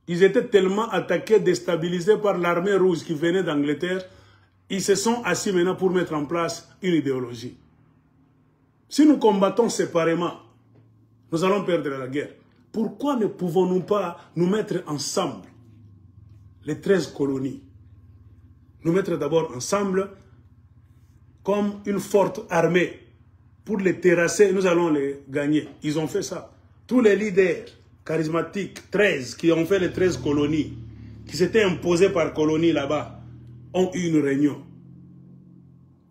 Ils étaient tellement attaqués, déstabilisés par l'armée rouge qui venait d'Angleterre. Ils se sont assis maintenant pour mettre en place une idéologie. Si nous combattons séparément, nous allons perdre la guerre. Pourquoi ne pouvons-nous pas nous mettre ensemble, les 13 colonies? Nous mettre d'abord ensemble comme une forte armée. Pour les terrasser, nous allons les gagner. Ils ont fait ça. Tous les leaders charismatiques, 13, qui ont fait les 13 colonies, qui s'étaient imposés par colonies là-bas, ont eu une réunion.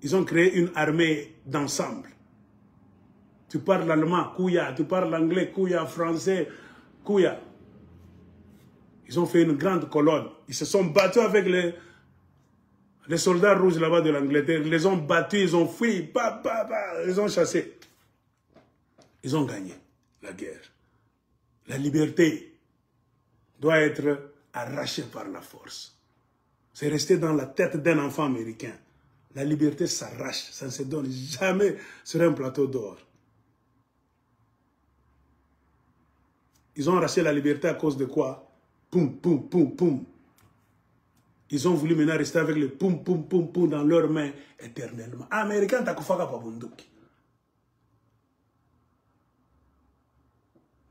Ils ont créé une armée d'ensemble. Tu parles allemand, Kouya. Tu parles anglais, Kouya. Français, Kouya. Ils ont fait une grande colonne. Ils se sont battus avec les soldats rouges là-bas de l'Angleterre. Ils les ont battus, ils ont fui, ils ont chassé. Ils ont gagné la guerre. La liberté doit être arrachée par la force. C'est resté dans la tête d'un enfant américain. La liberté s'arrache, ça ne se donne jamais sur un plateau d'or. Ils ont arraché la liberté à cause de quoi? Poum, poum, poum, poum. Ils ont voulu maintenant rester avec le poum, poum, poum, poum dans leurs mains éternellement. Américain, t'as kufaka pa bunduki.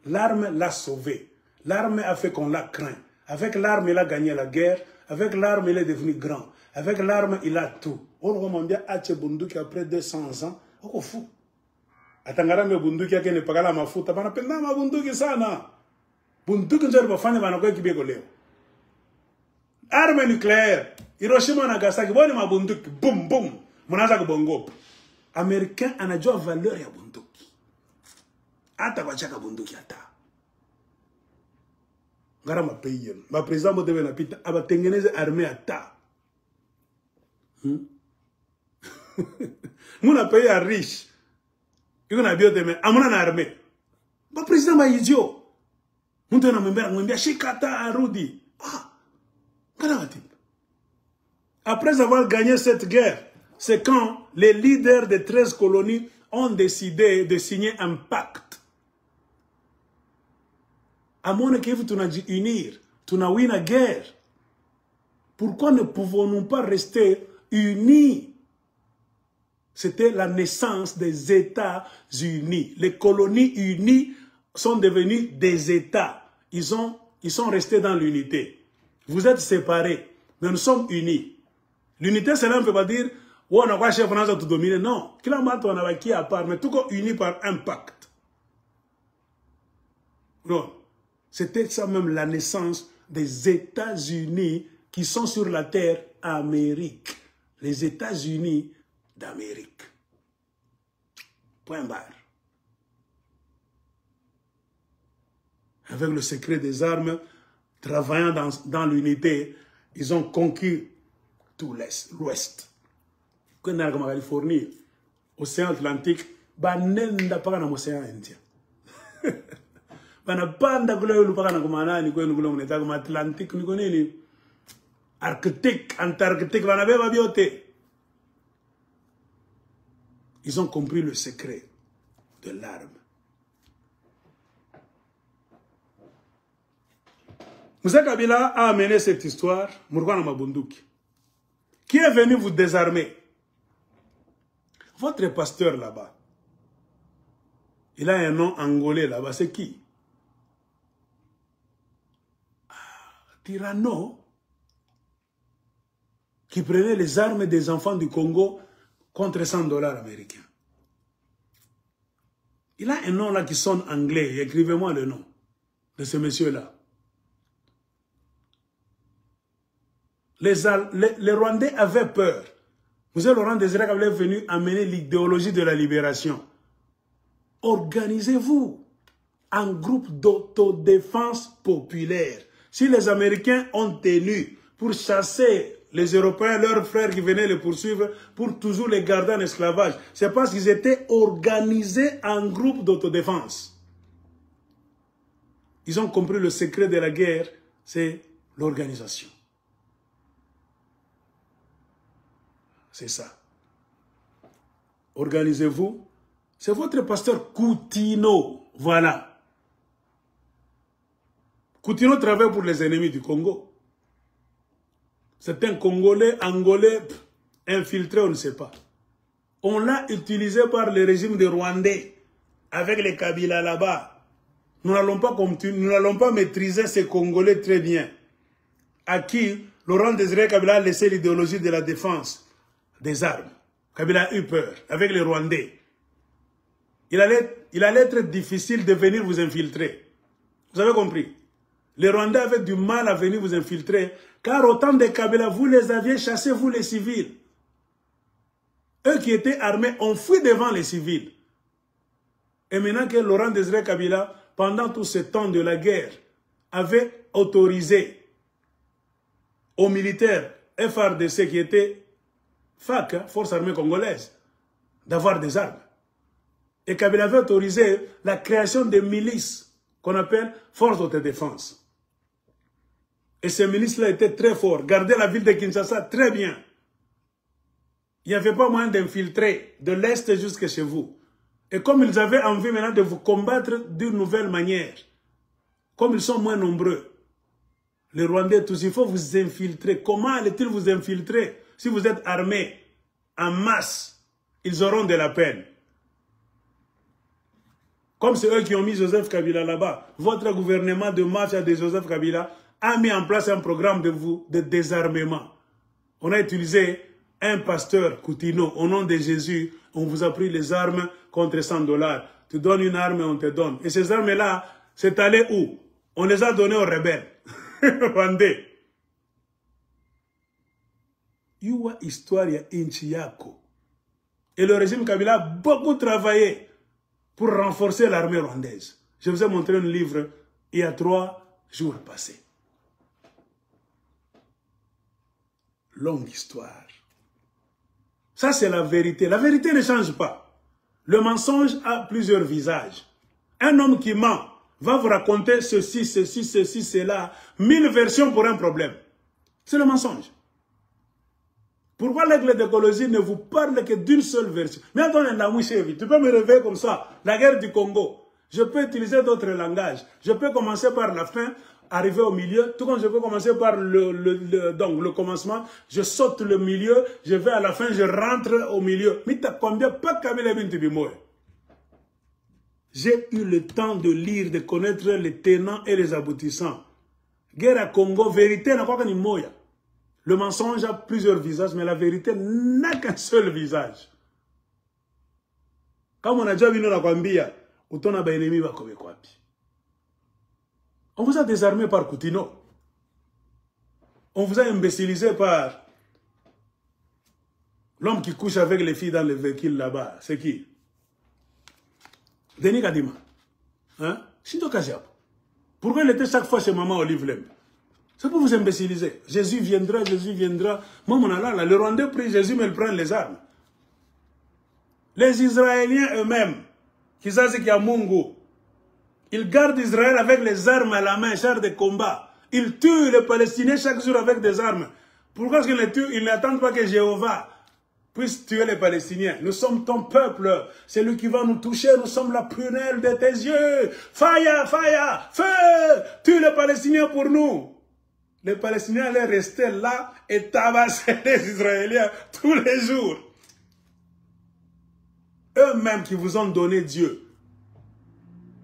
L'arme l'a sauvé. L'arme a fait qu'on l'a craint. Avec l'arme, il a gagné la guerre. Avec l'arme, il est devenu grand. Avec l'arme, il a tout. On remonte bien à Bunduki après 200 ans. On est fou. Atangara me Bunduki ne pagala ma futa. Bana penda ma Bunduki sana. Bunduki nzeri bafane bana kwa kibeko leo. Arme nucléaire. Hiroshima Nagasaki. Boni ma Bunduki. Boum boum. Munaza kubongopa. Américain anajua valeur ya Bunduki. Ata bachaka Bunduki ata. Ngara ma pays. Ma président Modebe na pita abatengeneze armée ata. Mon pays est riche. Il y a bien de amona na armée. Le président est idiot. Mon temps na Shikata Arudi. Après avoir gagné cette guerre, c'est quand les leaders des 13 colonies ont décidé de signer un pacte. À mon équipe, tu n'as dit unir, tu n'as eu une guerre. Pourquoi ne pouvons-nous pas rester unis? C'était la naissance des États-Unis. Les colonies unies sont devenues des États. Ils sont restés dans l'unité. Vous êtes séparés, mais nous sommes unis. L'unité, cela ne veut pas dire oh, on a pas chef France à tout dominer. Non. On a qui à part, mais tout comme unis par un pacte. Non. C'était ça même la naissance des États-Unis qui sont sur la terre Amérique. Les États-Unis d'Amérique. Point barre. Avec le secret des armes, travaillant dans l'unité, ils ont conquis tout l'Ouest. Quand on est en Californie, l'océan Atlantique, banenda pas dans l'océan Indien. Banapanda kule ulupaka na kumanani kwenu kule unetaka kuma Atlantique niko nini? Arctique, Antarctique, banabeba biote. Ils ont compris le secret de l'arme. Moussa Kabila a amené cette histoire, Mourgwana Mabunduki. Qui est venu vous désarmer? Votre pasteur là-bas. Il a un nom angolais là-bas. C'est qui? Tirano. Qui prenait les armes des enfants du Congo contre $100 américains. Il a un nom là qui sonne anglais. Écrivez-moi le nom de ce monsieur-là. Les Rwandais avaient peur. Monsieur Laurent Désiré Kabila est venu amener l'idéologie de la libération. Organisez-vous en groupe d'autodéfense populaire. Si les Américains ont tenu pour chasser les Européens, leurs frères qui venaient les poursuivre, pour toujours les garder en esclavage, c'est parce qu'ils étaient organisés en groupe d'autodéfense. Ils ont compris le secret de la guerre, c'est l'organisation. C'est ça. Organisez-vous. C'est votre pasteur Coutinho. Voilà. Coutinho travaille pour les ennemis du Congo. C'est un Congolais, Angolais, infiltré, on ne sait pas. On l'a utilisé par le régime des Rwandais, avec les Kabila là-bas. Nous n'allons pas maîtriser ces Congolais très bien, à qui Laurent Désiré Kabila a laissé l'idéologie de la défense des armes. Kabila a eu peur, avec les Rwandais. Il allait être difficile de venir vous infiltrer. Vous avez compris? Les Rwandais avaient du mal à venir vous infiltrer, car au temps des Kabila, vous les aviez chassés, vous les civils. Eux qui étaient armés ont fui devant les civils. Et maintenant que Laurent Désiré Kabila, pendant tout ce temps de la guerre, avait autorisé aux militaires FARDC qui étaient FAC, Force Armée Congolaise, d'avoir des armes. Et Kabila avait autorisé la création de milices qu'on appelle Forces d'autodéfense. Et ces milices-là étaient très forts. Gardez la ville de Kinshasa très bien. Il n'y avait pas moyen d'infiltrer de l'Est jusqu'à chez vous. Et comme ils avaient envie maintenant de vous combattre d'une nouvelle manière, comme ils sont moins nombreux, les Rwandais tous, il faut vous infiltrer. Comment allaient-ils vous infiltrer si vous êtes armés en masse? Ils auront de la peine. Comme c'est eux qui ont mis Joseph Kabila là-bas, votre gouvernement de mafia de Joseph Kabila a mis en place un programme de désarmement. On a utilisé un pasteur, Coutinho, au nom de Jésus, on vous a pris les armes contre $100. Tu donnes une arme et on te donne. Et ces armes-là, c'est allé où? On les a données aux rebelles. Rwandais. Yuwa histoire ya inchi yako. Et le régime Kabila a beaucoup travaillé pour renforcer l'armée rwandaise. Je vous ai montré un livre il y a 3 jours passés. Longue histoire. Ça, c'est la vérité. La vérité ne change pas. Le mensonge a plusieurs visages. Un homme qui ment va vous raconter ceci, ceci, ceci, cela. 1000 versions pour un problème. C'est le mensonge. Pourquoi l'aigle d'écologie ne vous parle que d'une seule version? Mais attends, tu peux me réveiller comme ça. La guerre du Congo. Je peux utiliser d'autres langages. Je peux commencer par la fin, arriver au milieu. Tout comme je peux commencer par le commencement. Je saute le milieu, je vais à la fin, je rentre au milieu. Mais t'as combien? Pas Kabila Bintibimoy. J'ai eu le temps de lire, de connaître les tenants et les aboutissants. Guerre à Congo, vérité, n'a pas qu'un moya. Le mensonge a plusieurs visages, mais la vérité n'a qu'un seul visage. Comme on a déjà vu dans la Kwambia, on vous a désarmé par Coutinho. On vous a imbécilisé par l'homme qui couche avec les filles dans le véhicule là-bas. C'est qui? Denis Kadima. Hein? Shinto Kajiab. Pourquoi il était chaque fois chez Maman Olive Lem? C'est pour vous imbéciliser. Jésus viendra, Jésus viendra. Là, le Rwandais prie Jésus, mais ils prennent les armes. Les Israéliens eux-mêmes, qui savent qu'il y a Mungu, ils gardent Israël avec les armes à la main, chars de combat. Ils tuent les Palestiniens chaque jour avec des armes. Pourquoi est-ce qu'ils les tuent? Ils n'attendent pas que Jéhovah puisse tuer les Palestiniens. Nous sommes ton peuple. C'est lui qui va nous toucher. Nous sommes la prunelle de tes yeux. Faya, faya, feu! Tue les Palestiniens pour nous. Les Palestiniens allaient rester là et tabasser les Israéliens tous les jours. Eux-mêmes qui vous ont donné Dieu,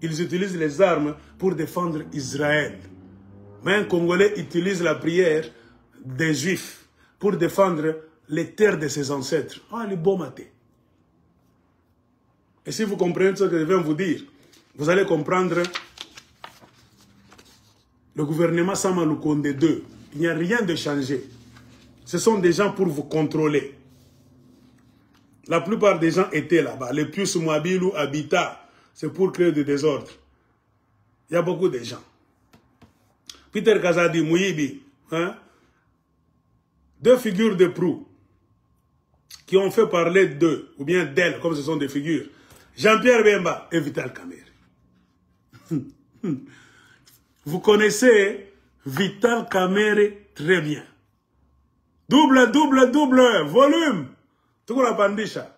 ils utilisent les armes pour défendre Israël. Mais un Congolais utilise la prière des Juifs pour défendre les terres de ses ancêtres. Ah, les beaux matés. Et si vous comprenez ce que je viens de vous dire, vous allez comprendre le gouvernement Sama Lukonde 2. Il n'y a rien de changé. Ce sont des gens pour vous contrôler. La plupart des gens étaient là-bas. Les Pius Mwabilu, Habitat, c'est pour créer du désordre. Il y a beaucoup de gens. Peter Kazadi, Mouyibi, hein? 2 figures de proue qui ont fait parler d'eux, ou bien d'elles, comme ce sont des figures. Jean-Pierre Bemba et Vital Kamerhe. Vous connaissez Vital Kamerhe très bien. Double, double, double, volume. Tout la bandisha.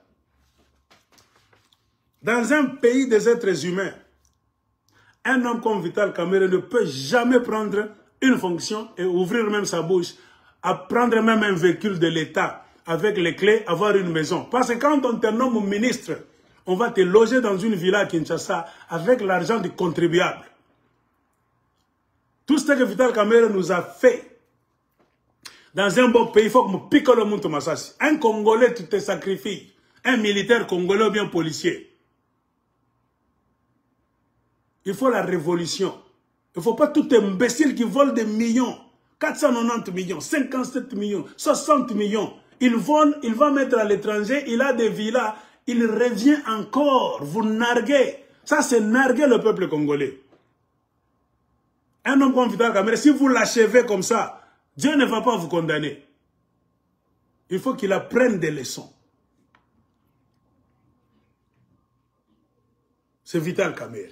Dans un pays des êtres humains, Un homme comme Vital Kamerhe ne peut jamais prendre une fonction et ouvrir même sa bouche, à prendre même un véhicule de l'État avec les clés, avoir une maison. Parce que quand on te nomme ministre, on va te loger dans une villa à Kinshasa avec l'argent du contribuable. Tout ce que Vital Kamerhe nous a fait dans un bon pays, il faut que nous pique le monde. Un Congolais, tu te sacrifies. Un militaire congolais ou bien policier. Il faut la révolution. Il ne faut pas tout imbécile qui vole des millions. 490 millions, 57 millions, 60 millions. Il vole, il va mettre à l'étranger, il a des villas, il revient encore. Vous narguez. Ça, c'est narguer le peuple congolais. Un homme comme Vital Kamerhe, si vous l'achevez comme ça, Dieu ne va pas vous condamner. Il faut qu'il apprenne des leçons. C'est Vital Kamerhe.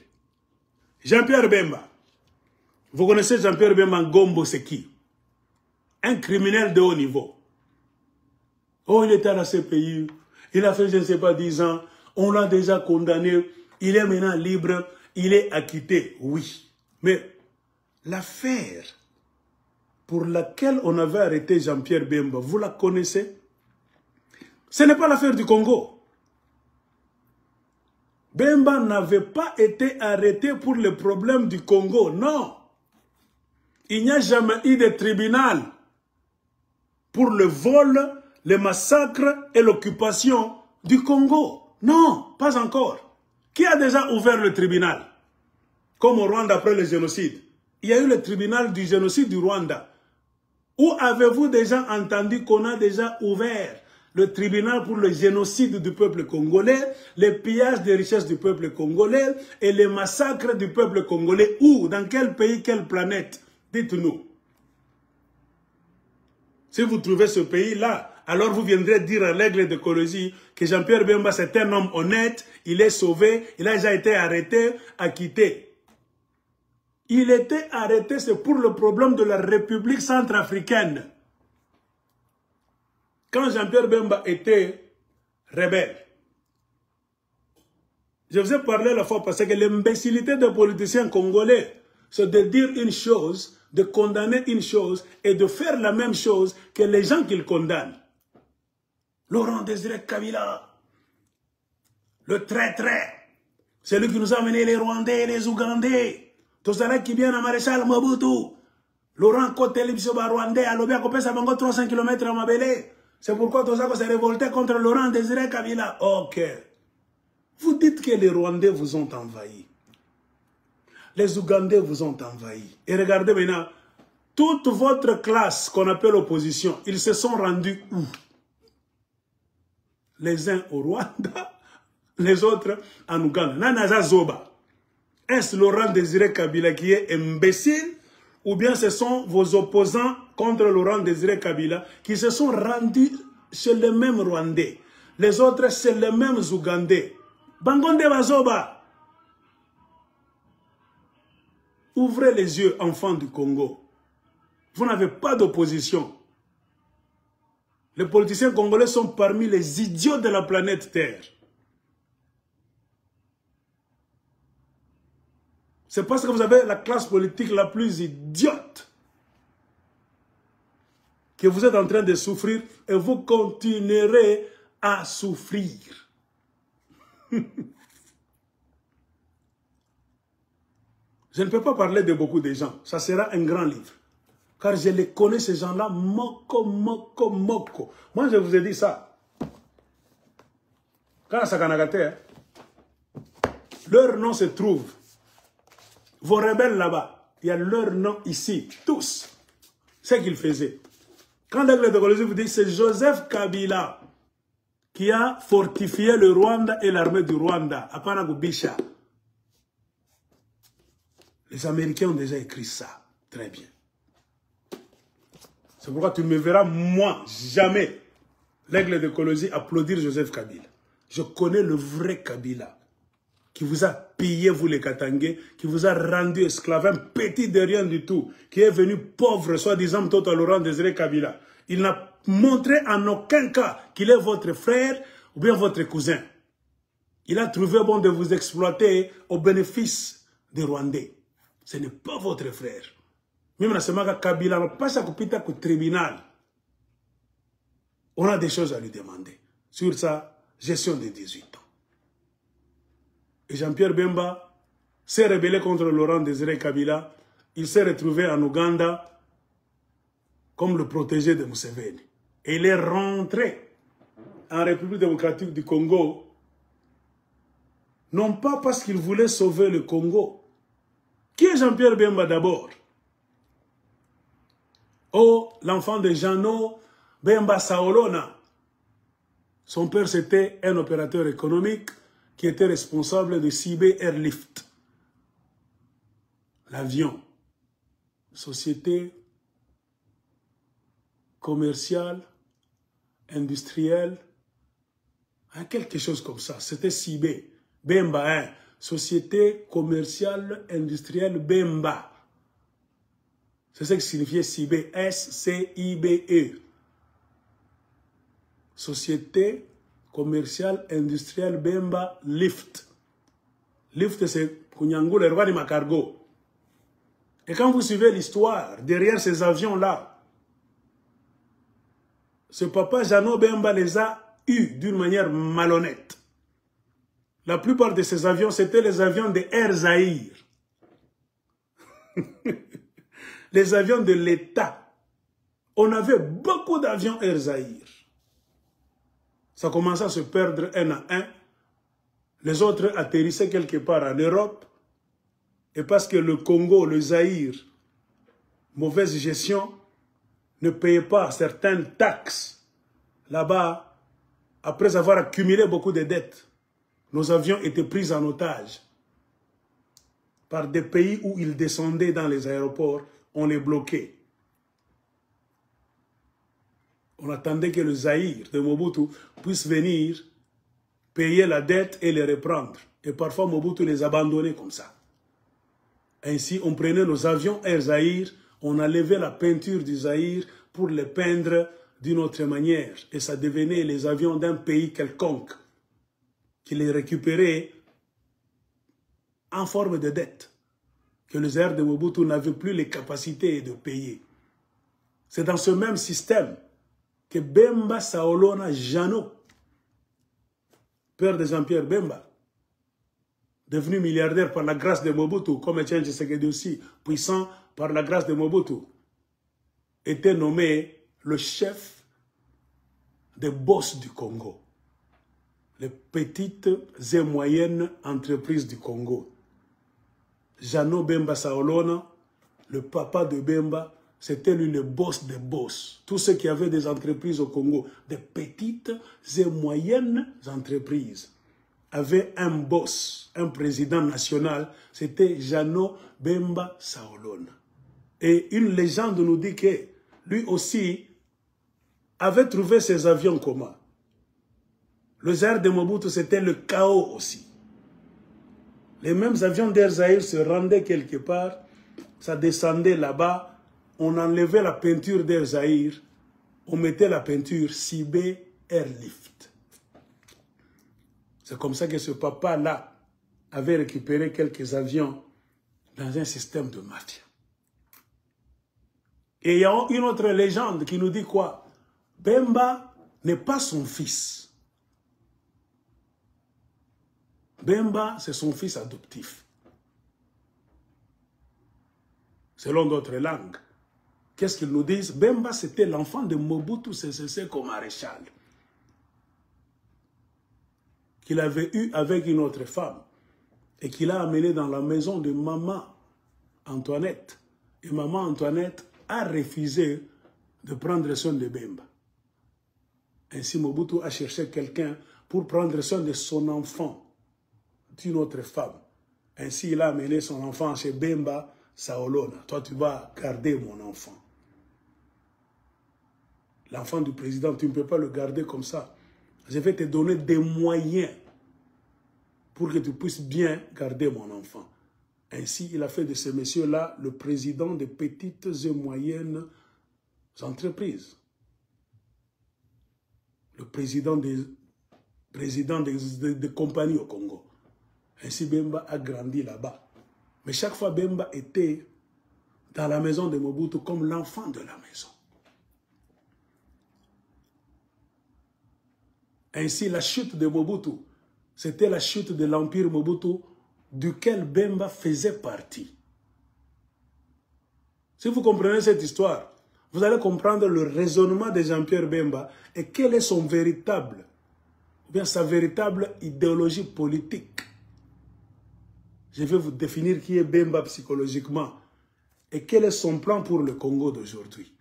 Jean-Pierre Bemba. Vous connaissez Jean-Pierre Bemba Ngombo, c'est qui? Un criminel de haut niveau. Oh, il était à la CPI. Il a fait, je ne sais pas, 10 ans. On l'a déjà condamné. Il est maintenant libre. Il est acquitté. Oui. Mais l'affaire pour laquelle on avait arrêté Jean-Pierre Bemba, vous la connaissez? Ce n'est pas l'affaire du Congo. Bemba n'avait pas été arrêté pour le problème du Congo, non. Il n'y a jamais eu de tribunal pour le vol, le massacre et l'occupation du Congo. Non, pas encore. Qui a déjà ouvert le tribunal? Comme au Rwanda après le génocide. Il y a eu le tribunal du génocide du Rwanda. Où avez-vous déjà entendu qu'on a déjà ouvert le tribunal pour le génocide du peuple congolais, les pillages des richesses du peuple congolais et les massacres du peuple congolais? Où? Dans quel pays, quelle planète? Dites-nous. Si vous trouvez ce pays-là, alors vous viendrez dire à l'aigle d'écologie que Jean-Pierre Bemba, c'est un homme honnête, il est sauvé, il a déjà été arrêté, acquitté. Il était arrêté, c'est pour le problème de la République centrafricaine. Quand Jean-Pierre Bemba était rebelle, je vous ai parlé la fois parce que l'imbécilité des politiciens congolais, c'est de dire une chose, de condamner une chose et de faire la même chose que les gens qu'ils condamnent. Laurent Désiré Kabila, le traître, celui qui nous a amené les Rwandais et les Ougandais, tout ça qui vient à Maréchal Mobutu, Laurent Kotelib Soba Rwandais, à l'Obia Kopé, ça va 300 km à Mabélé. C'est pourquoi tout ça s'est révolté contre Laurent Désiré Kabila. Ok. Vous dites que les Rwandais vous ont envahi. Les Ougandais vous ont envahi. Et regardez maintenant, toute votre classe qu'on appelle opposition, ils se sont rendus où? Les uns au Rwanda, les autres en Ouganda. Nanaza Zoba. Est-ce Laurent Désiré Kabila qui est imbécile? Ou bien ce sont vos opposants contre Laurent Désiré Kabila qui se sont rendus chez les mêmes Rwandais. Les autres, c'est les mêmes Ougandais. Bangonde Bazoba. Ouvrez les yeux, enfants du Congo. Vous n'avez pas d'opposition. Les politiciens congolais sont parmi les idiots de la planète Terre. C'est parce que vous avez la classe politique la plus idiote que vous êtes en train de souffrir et vous continuerez à souffrir. Je ne peux pas parler de beaucoup de gens. Ça sera un grand livre. Car je les connais, ces gens-là, moko, moko, moko. Moi, je vous ai dit ça. Quand Sakanagate, leur nom se trouve. Vos rebelles là-bas, il y a leur nom ici, tous. Ce qu'ils faisaient. Quand l'aigle de Colosie vous dit, c'est Joseph Kabila qui a fortifié le Rwanda et l'armée du Rwanda, à Panagubisha. Les Américains ont déjà écrit ça. Très bien. C'est pourquoi tu ne me verras, moi, jamais, l'aigle de Colosie applaudir Joseph Kabila. Je connais le vrai Kabila, qui vous a pillé, vous les Katangais, qui vous a rendu esclave, un petit de rien du tout, qui est venu pauvre, soi-disant, Toto Laurent Désiré Kabila. Il n'a montré en aucun cas qu'il est votre frère ou bien votre cousin. Il a trouvé bon de vous exploiter au bénéfice des Rwandais. Ce n'est pas votre frère. Même la Kabila, pas ça au tribunal. On a des choses à lui demander sur sa gestion de 18 ans. Et Jean-Pierre Bemba s'est rebellé contre Laurent Désiré Kabila. Il s'est retrouvé en Ouganda comme le protégé de Museveni. Et il est rentré en République démocratique du Congo, non pas parce qu'il voulait sauver le Congo. Qui est Jean-Pierre Bemba d'abord? Oh, l'enfant de Jeannot Bemba Saolona. Son père, c'était un opérateur économique qui était responsable de CIB Airlift. L'avion, société commerciale, industrielle, quelque chose comme ça. C'était CIB. Bemba, société commerciale industrielle Bemba. C'est ce que signifiait CIB, S-C-I-B-E. Société commerciale industrielle Bemba Lift. Lift, c'est Kunyango, le roi de Macargo. Et quand vous suivez l'histoire, derrière ces avions-là, ce papa Jeannot Bemba les a eus d'une manière malhonnête. La plupart de ces avions, c'était les avions de Air Zahir. Les avions de l'État. On avait beaucoup d'avions Air Zahir. Ça commençait à se perdre un à un. Les autres atterrissaient quelque part en Europe. Et parce que le Congo, le Zaïre, mauvaise gestion, ne payait pas certaines taxes. Là-bas, après avoir accumulé beaucoup de dettes, nos avions étaient pris en otage par des pays où ils descendaient dans les aéroports, on les bloquait. On attendait que le Zaïre de Mobutu puisse venir payer la dette et les reprendre. Et parfois Mobutu les abandonnait comme ça. Ainsi, on prenait nos avions Air Zahir, on enlevait la peinture du Zaïre pour les peindre d'une autre manière. Et ça devenait les avions d'un pays quelconque qui les récupérait en forme de dette, que le Zaïre de Mobutu n'avait plus les capacités de payer. C'est dans ce même système que Bemba Saolona Jeannot, père de Jean-Pierre Bemba, devenu milliardaire par la grâce de Mobutu, comme Etienne Tshisekedi aussi, puissant par la grâce de Mobutu, était nommé le chef des boss du Congo, les petites et moyennes entreprises du Congo. Jeannot Bemba Saolona, le papa de Bemba, c'était lui le boss des boss. Tous ceux qui avaient des entreprises au Congo, des petites et moyennes entreprises, avaient un boss, un président national, c'était Jeannot Bemba Saolona. Et une légende nous dit que lui aussi avait trouvé ses avions comment? Le Zaïre de Mobutu, c'était le chaos aussi. Les mêmes avions d'Air Zahir se rendaient quelque part, ça descendait là-bas, on enlevait la peinture d'Air Zahir, on mettait la peinture CIB Airlift. C'est comme ça que ce papa-là avait récupéré quelques avions dans un système de mafia. Et il y a une autre légende qui nous dit quoi? Bemba n'est pas son fils. Bemba, c'est son fils adoptif. Selon d'autres langues. Qu'est-ce qu'ils nous disent? Bemba, c'était l'enfant de Mobutu Sese Seko maréchal, qu'il avait eu avec une autre femme et qu'il a amené dans la maison de maman Antoinette. Et maman Antoinette a refusé de prendre soin de Bemba. Ainsi, Mobutu a cherché quelqu'un pour prendre soin de son enfant d'une autre femme. Ainsi, il a amené son enfant chez Bemba Saolona. Toi, tu vas garder mon enfant. L'enfant du président, tu ne peux pas le garder comme ça. Je vais te donner des moyens pour que tu puisses bien garder mon enfant. Ainsi, il a fait de ce monsieur-là le président des petites et moyennes entreprises. Le président des compagnies au Congo. Ainsi, Bemba a grandi là-bas. Mais chaque fois, Bemba était dans la maison de Mobutu comme l'enfant de la maison. Ainsi, la chute de Mobutu, c'était la chute de l'empire Mobutu duquel Bemba faisait partie. Si vous comprenez cette histoire, vous allez comprendre le raisonnement de Jean-Pierre Bemba et quelle est son véritable, ou bien sa véritable idéologie politique. Je vais vous définir qui est Bemba psychologiquement et quel est son plan pour le Congo d'aujourd'hui.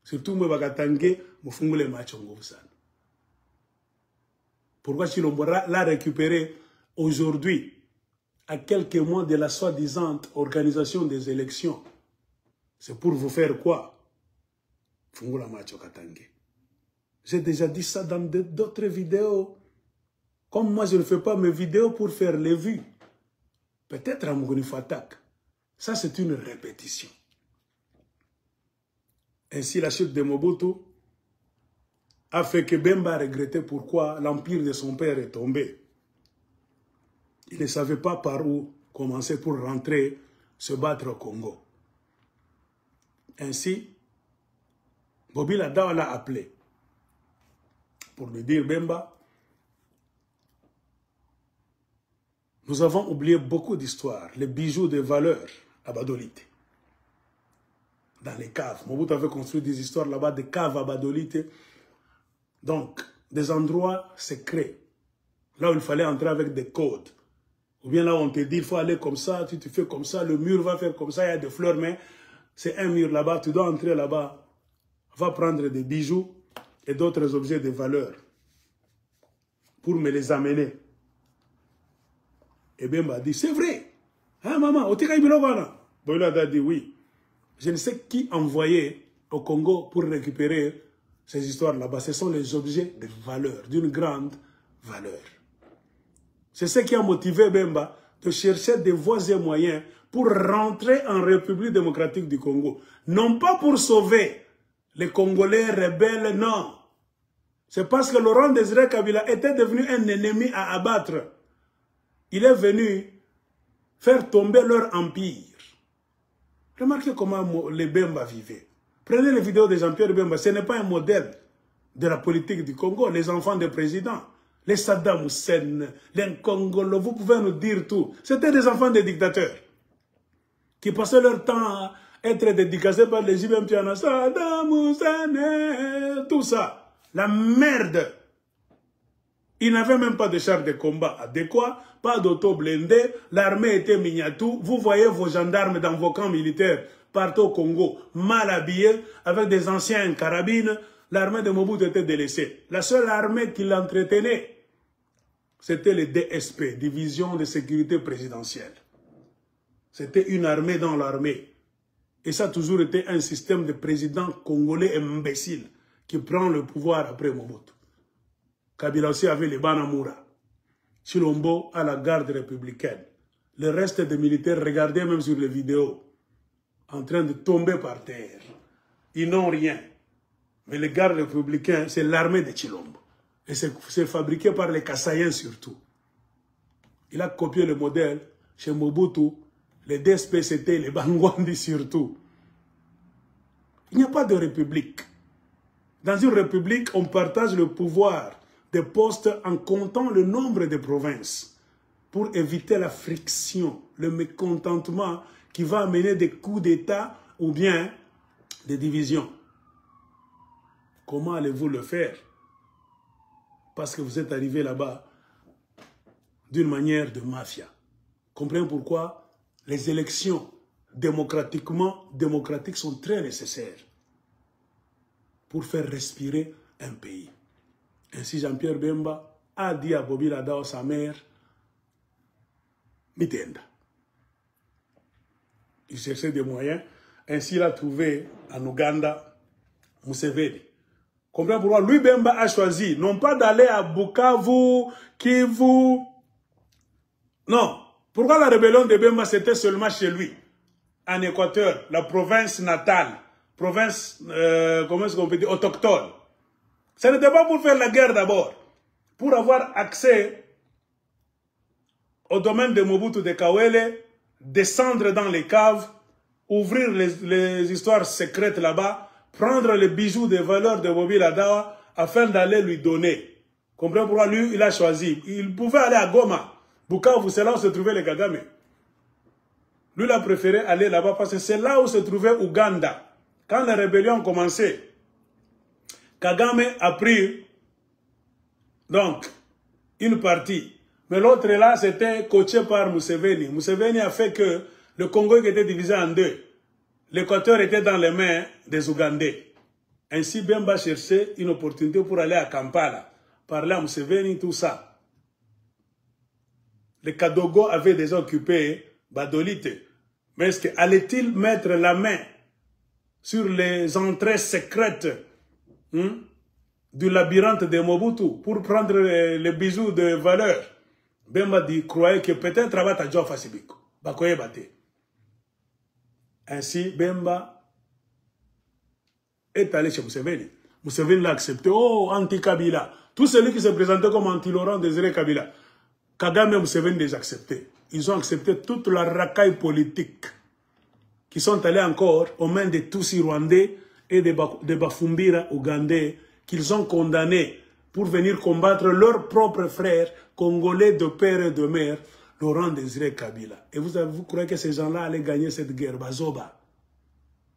Surtout, Mbakatangue, Mufungule Machongo Vusana. Pourquoi Chilombo l'a récupéré aujourd'hui, à quelques mois de la soi-disant organisation des élections? C'est pour vous faire quoi? Fungula Macho Katangue. J'ai déjà dit ça dans d'autres vidéos. Comme moi, je ne fais pas mes vidéos pour faire les vues. Peut-être à Muguni Fatak. Ça, c'est une répétition. Ainsi, la chute de Mobutu a fait que Bemba regrettait pourquoi l'empire de son père est tombé. Il ne savait pas par où commencer pour rentrer, se battre au Congo. Ainsi, Bobila Dawa l'a appelé pour lui dire, Bemba, nous avons oublié beaucoup d'histoires, les bijoux de valeur à Badolite. Dans les caves. Mobutu avait construit des histoires là-bas, des caves à Badolite. Donc, des endroits secrets, là où il fallait entrer avec des codes. Ou bien là où on te dit, il faut aller comme ça, tu fais comme ça, le mur va faire comme ça, il y a des fleurs, mais c'est un mur là-bas, tu dois entrer là-bas, va prendre des bijoux et d'autres objets de valeur pour me les amener. Et Bemba a dit, c'est vrai, hein maman, Otika Ibilovana. Boila a dit oui. Je ne sais qui envoyer au Congo pour récupérer ces histoires là-bas. Ce sont les objets de valeur, d'une grande valeur. C'est ce qui a motivé Bemba de chercher des voies et moyens pour rentrer en République démocratique du Congo. Non pas pour sauver les Congolais rebelles, non. C'est parce que Laurent Désiré Kabila était devenu un ennemi à abattre. Il est venu faire tomber leur empire. Remarquez comment les Bemba vivaient. Prenez les vidéos de Jean-Pierre Bemba, ce n'est pas un modèle de la politique du Congo. Les enfants des présidents, les Saddam Hussein, les Congolais, vous pouvez nous dire tout. C'était des enfants des dictateurs qui passaient leur temps à être dédicacés par les Ibem Piana, Saddam Hussein, tout ça. La merde. Ils n'avaient même pas de chars de combat adéquats, pas d'auto blindé, l'armée était miniature. Vous voyez vos gendarmes dans vos camps militaires partout au Congo, mal habillés, avec des anciens carabines. L'armée de Mobutu était délaissée. La seule armée qui l'entretenait, c'était le DSP, Division de sécurité présidentielle. C'était une armée dans l'armée. Et ça a toujours été un système de président congolais imbécile qui prend le pouvoir après Mobutu. Kabila aussi avait les Banamura. Chilombo à la garde républicaine. Le reste des militaires, regardez même sur les vidéos, en train de tomber par terre. Ils n'ont rien. Mais les gardes républicains, c'est l'armée de Chilombo. Et c'est fabriqué par les Kassaïens surtout. Il a copié le modèle chez Mobutu. Les DSP, c'était les Bangwandi surtout. Il n'y a pas de république. Dans une république, on partage le pouvoir des postes en comptant le nombre de provinces pour éviter la friction, le mécontentement qui va amener des coups d'État ou bien des divisions. Comment allez-vous le faire? Parce que vous êtes arrivé là-bas d'une manière de mafia. Comprenez pourquoi les élections démocratiques sont très nécessaires pour faire respirer un pays. Ainsi, Jean-Pierre Bemba a dit à Bobila Dawa, sa mère, Mitenda. Il cherchait des moyens. Ainsi, il a trouvé en Ouganda Museveni. Comprenez pourquoi lui, Bemba, a choisi non pas d'aller à Bukavu, Kivu. Non. Pourquoi la rébellion de Bemba, c'était seulement chez lui, en Équateur, la province natale, province, comment est-ce qu'on peut dire, autochtone. Ce n'était pas pour faire la guerre d'abord, pour avoir accès au domaine de Mobutu de Kawele, descendre dans les caves, ouvrir les histoires secrètes là-bas, prendre les bijoux de valeur de Mobila Dawa afin d'aller lui donner. Comprenez pourquoi lui, il a choisi. Il pouvait aller à Goma. Bukavu, c'est là où se trouvaient les Kagame. Lui, il a préféré aller là-bas parce que c'est là où se trouvait Ouganda. Quand la rébellion a commencé, Kagame a pris donc une partie. Mais l'autre là, c'était coaché par Museveni. Museveni a fait que le Congo était divisé en deux. L'Équateur était dans les mains des Ougandais. Ainsi, Bemba cherchait une opportunité pour aller à Kampala, parler à Museveni, tout ça. Les Kadogo avaient déjà occupé Badolite. Mais est-ce qu'allait-il mettre la main sur les entrées secrètes du labyrinthe de Mobutu pour prendre les bijoux de valeur? Bemba dit, croyait que peut-être Abata Djo Fasibiko. Bakoye Bate. Ainsi, Bemba est allé chez Museveni. Museveni l'a accepté. Oh, anti-Kabila. Tout celui qui se présentait comme anti-Laurent Désiré Kabila. Kagame et Museveni les acceptaient. Ils ont accepté toute la racaille politique qui sont allés encore aux mains des Tutsis rwandais et des Bafumbira ougandais qu'ils ont condamnés pour venir combattre leurs propres frères congolais de père et de mère, Laurent Désiré Kabila. Et vous croyez que ces gens-là allaient gagner cette guerre, Bazoba,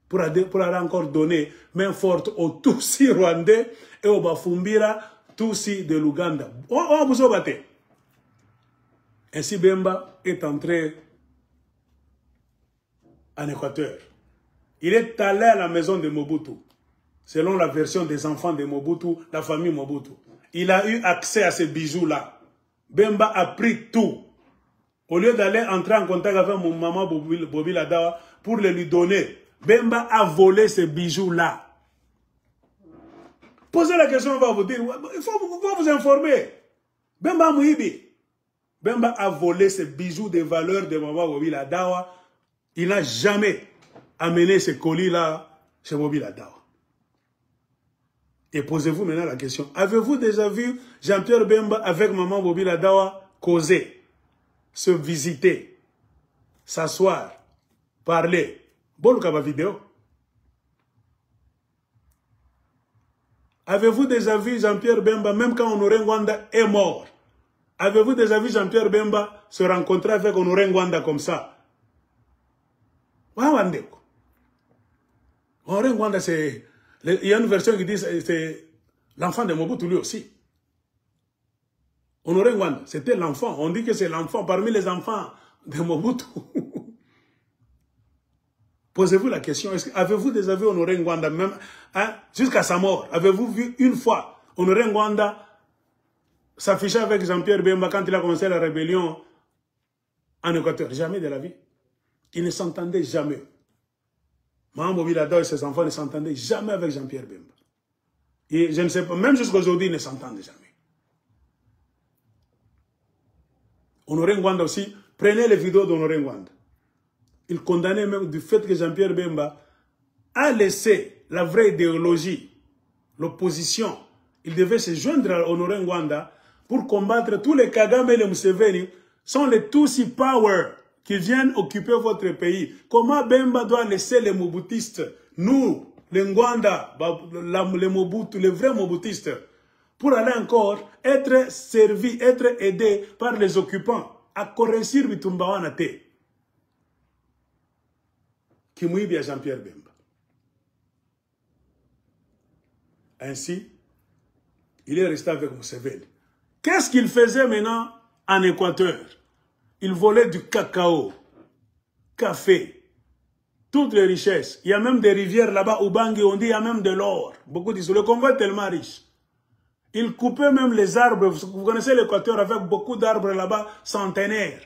pour aller encore donner main forte aux Tutsis rwandais et aux Bafumbira Tutsis de l'Ouganda. Oh, vous battez. Ainsi, Bemba est entré en Équateur. Il est allé à la maison de Mobutu. Selon la version des enfants de Mobutu, la famille Mobutu. Il a eu accès à ces bijoux-là. Bemba a pris tout. Au lieu d'aller entrer en contact avec mon maman Mobila Dawa pour les lui donner, Bemba a volé ces bijoux-là. Posez la question, on va vous dire. Il faut vous informer. Bemba Mouibi. Bemba a volé ces bijoux de valeur de maman Mobila Dawa. Il n'a jamais amené ces colis-là chez Mobila Dawa. Et posez-vous maintenant la question. Avez-vous déjà vu Jean-Pierre Bemba avec maman Mobila Dawa causer, se visiter, s'asseoir, parler? Bon, le vidéo. Avez-vous déjà vu Jean-Pierre Bemba, même quand Honoré Ngwanda est mort? Avez-vous déjà vu Jean-Pierre Bemba se rencontrer avec Honoré Ngwanda comme ça? Honoré Ngwanda, c'est... Il y a une version qui dit que c'est l'enfant de Mobutu lui aussi. Honoré Ngwanda, c'était l'enfant. On dit que c'est l'enfant parmi les enfants de Mobutu. Posez-vous la question, avez-vous déjà vu Honoré Ngwanda, même jusqu'à sa mort? Avez-vous vu une fois Honoré Ngwanda s'afficher avec Jean-Pierre Bemba quand il a commencé la rébellion en Équateur? Jamais de la vie. Ils ne s'entendaient jamais. Maman Mobila Dawa et ses enfants ne s'entendaient jamais avec Jean-Pierre Bemba. Et je ne sais pas, même jusqu'à aujourd'hui, ils ne s'entendent jamais. Honoré Ngwanda aussi, prenez les vidéos d'Honoré Ngwanda. Il condamnait même du fait que Jean-Pierre Bemba a laissé la vraie idéologie, l'opposition. Il devait se joindre à Honoré Ngwanda pour combattre tous les Kagame et les Museveni, sont les Tutsi Power qui viennent occuper votre pays. Comment Bemba doit laisser les Mobutistes, nous, les Ngwanda, les Mobutu, les vrais Mobutistes, pour aller encore être servis, être aidés par les occupants à corriger Bitumbawanate, qui mouille à Jean-Pierre Bemba. Ainsi, il est resté avec Museveni. Qu'est-ce qu'il faisait maintenant en Équateur? Il volait du cacao, café, toutes les richesses. Il y a même des rivières là-bas, au Bangui, on dit il y a même de l'or. Beaucoup disent, le Congo est tellement riche. Il coupait même les arbres. Vous connaissez l'Équateur avec beaucoup d'arbres là-bas, centenaires.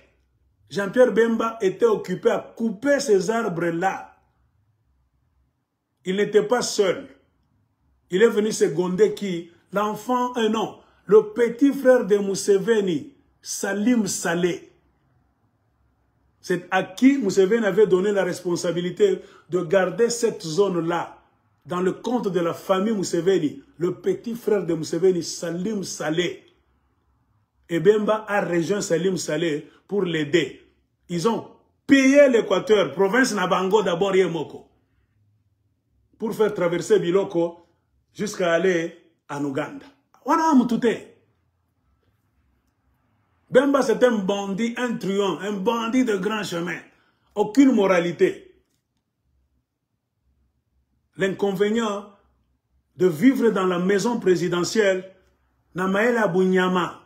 Jean-Pierre Bemba était occupé à couper ces arbres-là. Il n'était pas seul. Il est venu seconder qui? L'enfant, non, le petit frère de Museveni, Salim Saleh. C'est à qui Museveni avait donné la responsabilité de garder cette zone-là, dans le compte de la famille Museveni, le petit frère de Museveni, Salim Saleh. Et Bemba a rejoint Salim Saleh pour l'aider. Ils ont payer l'Équateur, province Nabango d'abord Yemoko, pour faire traverser Biloko jusqu'à aller en Ouganda. Voilà Moutouté. Bemba c'est un bandit, un truand, un bandit de grand chemin. Aucune moralité. L'inconvénient de vivre dans la maison présidentielle, Namaela Bounyama.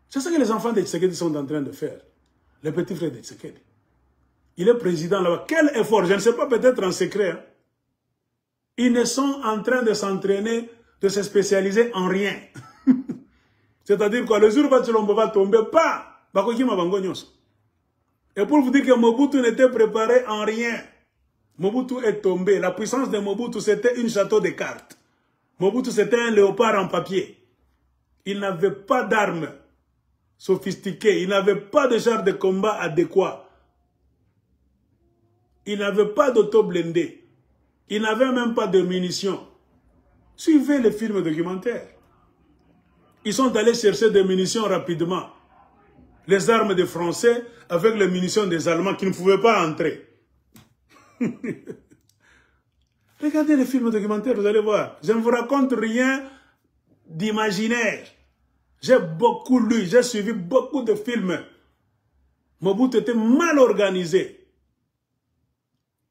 C'est ce que les enfants de Tshisekedi sont en train de faire. Les petits frères de Tshisekedi. Il est président là-bas. Quel effort, je ne sais pas, peut-être en secret. Hein? Ils sont en train de s'entraîner, de se spécialiser en rien. C'est-à-dire quoi, le jour où Batshilombo va tomber, pas. Et pour vous dire que Mobutu n'était préparé en rien. Mobutu est tombé. La puissance de Mobutu, c'était une château de cartes. Mobutu, c'était un léopard en papier. Il n'avait pas d'armes sophistiquées. Il n'avait pas de chars de combat adéquats. Il n'avait pas d'auto-blindé. Il n'avait même pas de munitions. Suivez les films documentaires. Ils sont allés chercher des munitions rapidement. Les armes des Français avec les munitions des Allemands qui ne pouvaient pas entrer. Regardez les films documentaires, vous allez voir. Je ne vous raconte rien d'imaginaire. J'ai beaucoup lu, j'ai suivi beaucoup de films. Mobutu était mal organisé.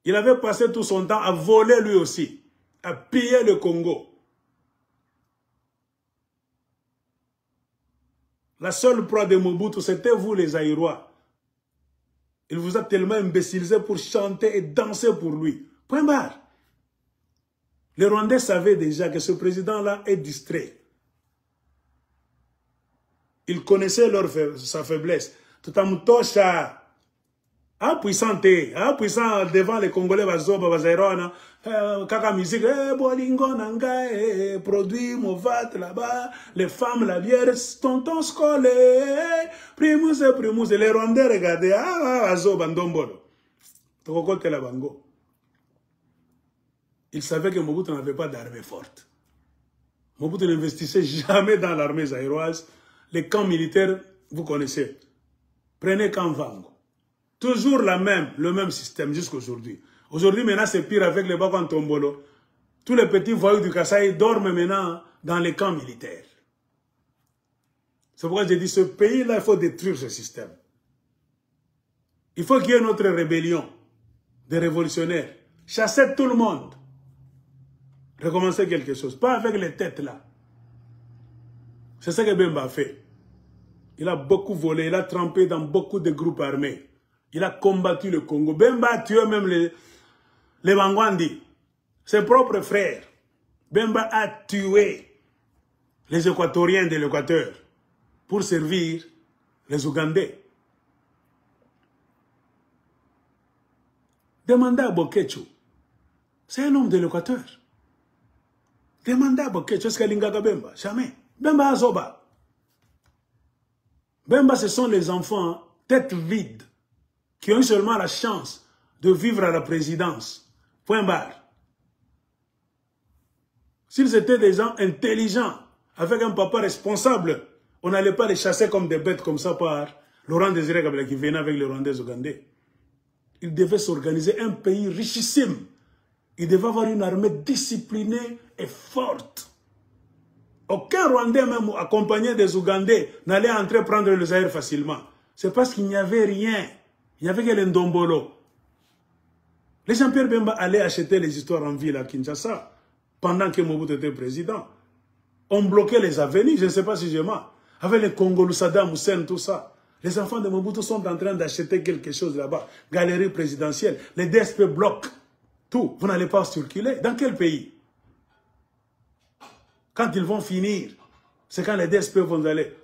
Il avait passé tout son temps à voler lui aussi, à piller le Congo. La seule proie de Mobutu, c'était vous les Aïrois. Il vous a tellement imbécilisé pour chanter et danser pour lui. Point barre. Les Rwandais savaient déjà que ce président-là est distrait. Ils connaissaient sa faiblesse. Tout en moutocha. Puissant devant les Congolais, kaka musique, bolingo nanga, produit movat là-bas, les femmes, la bière, tonton scole, primus, les Rwandais, regardez, bandombolo. Tokokote la bango. Ils savaient que Mobutu n'avait pas d'armée forte. Mobutu n'investissait jamais dans l'armée zaïroise. Les camps militaires, vous connaissez. Prenez camp Vango. Toujours le même système jusqu'aujourd'hui. Aujourd'hui, maintenant, c'est pire avec les Bakwan Tombolo. Tous les petits voyous du Kasaï dorment maintenant dans les camps militaires. C'est pourquoi j'ai dit, ce pays-là, il faut détruire ce système. Il faut qu'il y ait une autre rébellion des révolutionnaires. Chasser tout le monde. Recommencer quelque chose. Pas avec les têtes là. C'est ce que Bemba a fait. Il a beaucoup volé, il a trempé dans beaucoup de groupes armés. Il a combattu le Congo. Bemba a tué même les Bangwandi, ses propres frères. Bemba a tué les Équatoriens de l'Équateur pour servir les Ougandais. Demandez à Bokecho. C'est un homme de l'Équateur. Demandez à Bokecho, est-ce qu'il y a Bemba? Jamais. Bemba a Zoba. Bemba, ce sont les enfants tête vide qui ont eu seulement la chance de vivre à la présidence. Point barre. S'ils étaient des gens intelligents, avec un papa responsable, on n'allait pas les chasser comme des bêtes comme ça par Laurent Désiré Kabila qui venait avec les Rwandais ougandais. Il devait s'organiser un pays richissime. Il devait avoir une armée disciplinée et forte. Aucun Rwandais, même accompagné des Ougandais, n'allait entrer prendre le Zaïre facilement. C'est parce qu'il n'y avait rien. Il n'y avait que les Ndombolo. Les Jean-Pierre Bemba allaient acheter les histoires en ville à Kinshasa pendant que Mobutu était président. On bloquait les avenues, je ne sais pas si je mens. Avec les Congolais, Saddam Hussein, tout ça. Les enfants de Mobutu sont en train d'acheter quelque chose là-bas. Galerie présidentielle. Les DSP bloquent tout. Vous n'allez pas circuler. Dans quel pays? Quand ils vont finir, c'est quand les DSP vont aller.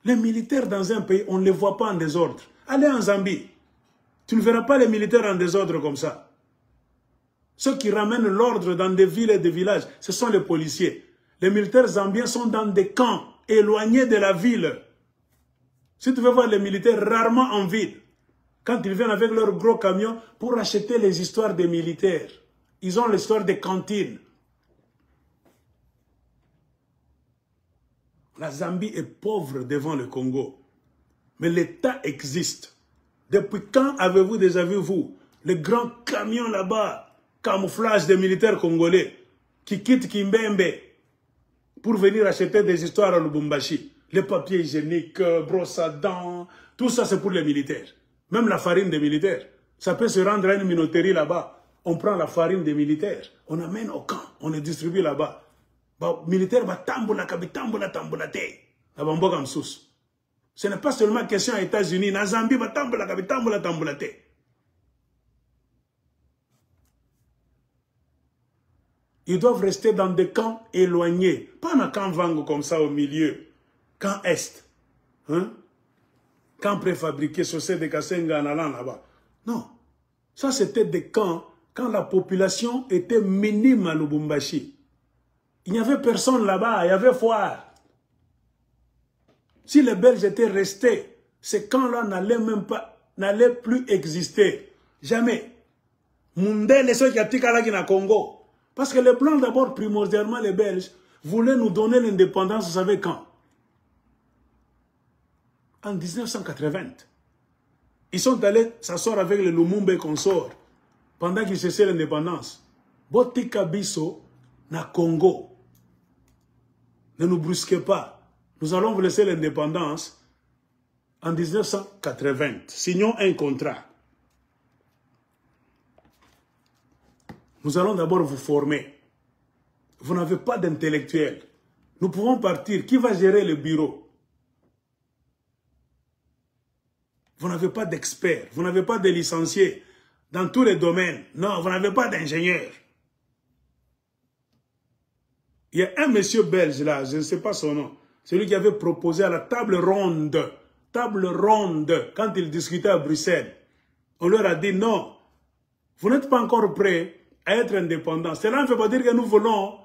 Les militaires dans un pays, on ne les voit pas en désordre. Allez en Zambie. Tu ne verras pas les militaires en désordre comme ça. Ceux qui ramènent l'ordre dans des villes et des villages, ce sont les policiers. Les militaires zambiens sont dans des camps éloignés de la ville. Si tu veux voir les militaires rarement en ville, quand ils viennent avec leurs gros camions pour acheter les histoires des militaires, ils ont l'histoire des cantines. La Zambie est pauvre devant le Congo. Mais l'État existe. Depuis quand avez-vous déjà vu, vous, les grands camions là-bas, camouflage des militaires congolais, qui quittent Kimbembe pour venir acheter des histoires à Lubumbashi? Les papiers hygiéniques, brosse à dents, tout ça c'est pour les militaires. Même la farine des militaires. Ça peut se rendre à une minoterie là-bas. On prend la farine des militaires, on amène au camp, on les distribue là-bas. Militaires, tamboula te. Ce n'est pas seulement question aux États-Unis. Na Zambie, tamboula te. Ils doivent rester dans des camps éloignés. Pas un camp Vango comme ça au milieu. Camp Est. Hein? Camp préfabriqué, chaussée de Kassenga en allant là-bas. Non. Ça, c'était des camps quand la population était minime à Lubumbashi. Il n'y avait personne là-bas, il y avait foire. Si les Belges étaient restés, ces camps-là n'allaient plus exister. Jamais. Mundele, ceux qui ont au Congo. Parce que les Blancs, d'abord, primordialement, les Belges, voulaient nous donner l'indépendance, vous savez quand? En 1980. Ils sont allés s'asseoir avec le Lumumba consort pendant qu'ils cessaient l'indépendance. Botika Biso na Congo. Ne nous brusquez pas. Nous allons vous laisser l'indépendance en 1980. Signons un contrat. Nous allons d'abord vous former. Vous n'avez pas d'intellectuel. Nous pouvons partir. Qui va gérer le bureau? Vous n'avez pas d'experts. Vous n'avez pas de licenciés dans tous les domaines. Non, vous n'avez pas d'ingénieurs. Il y a un monsieur belge là, je ne sais pas son nom, celui qui avait proposé à la table ronde, quand il discutait à Bruxelles. On leur a dit non, vous n'êtes pas encore prêts à être indépendants. Cela ne veut pas dire que nous voulons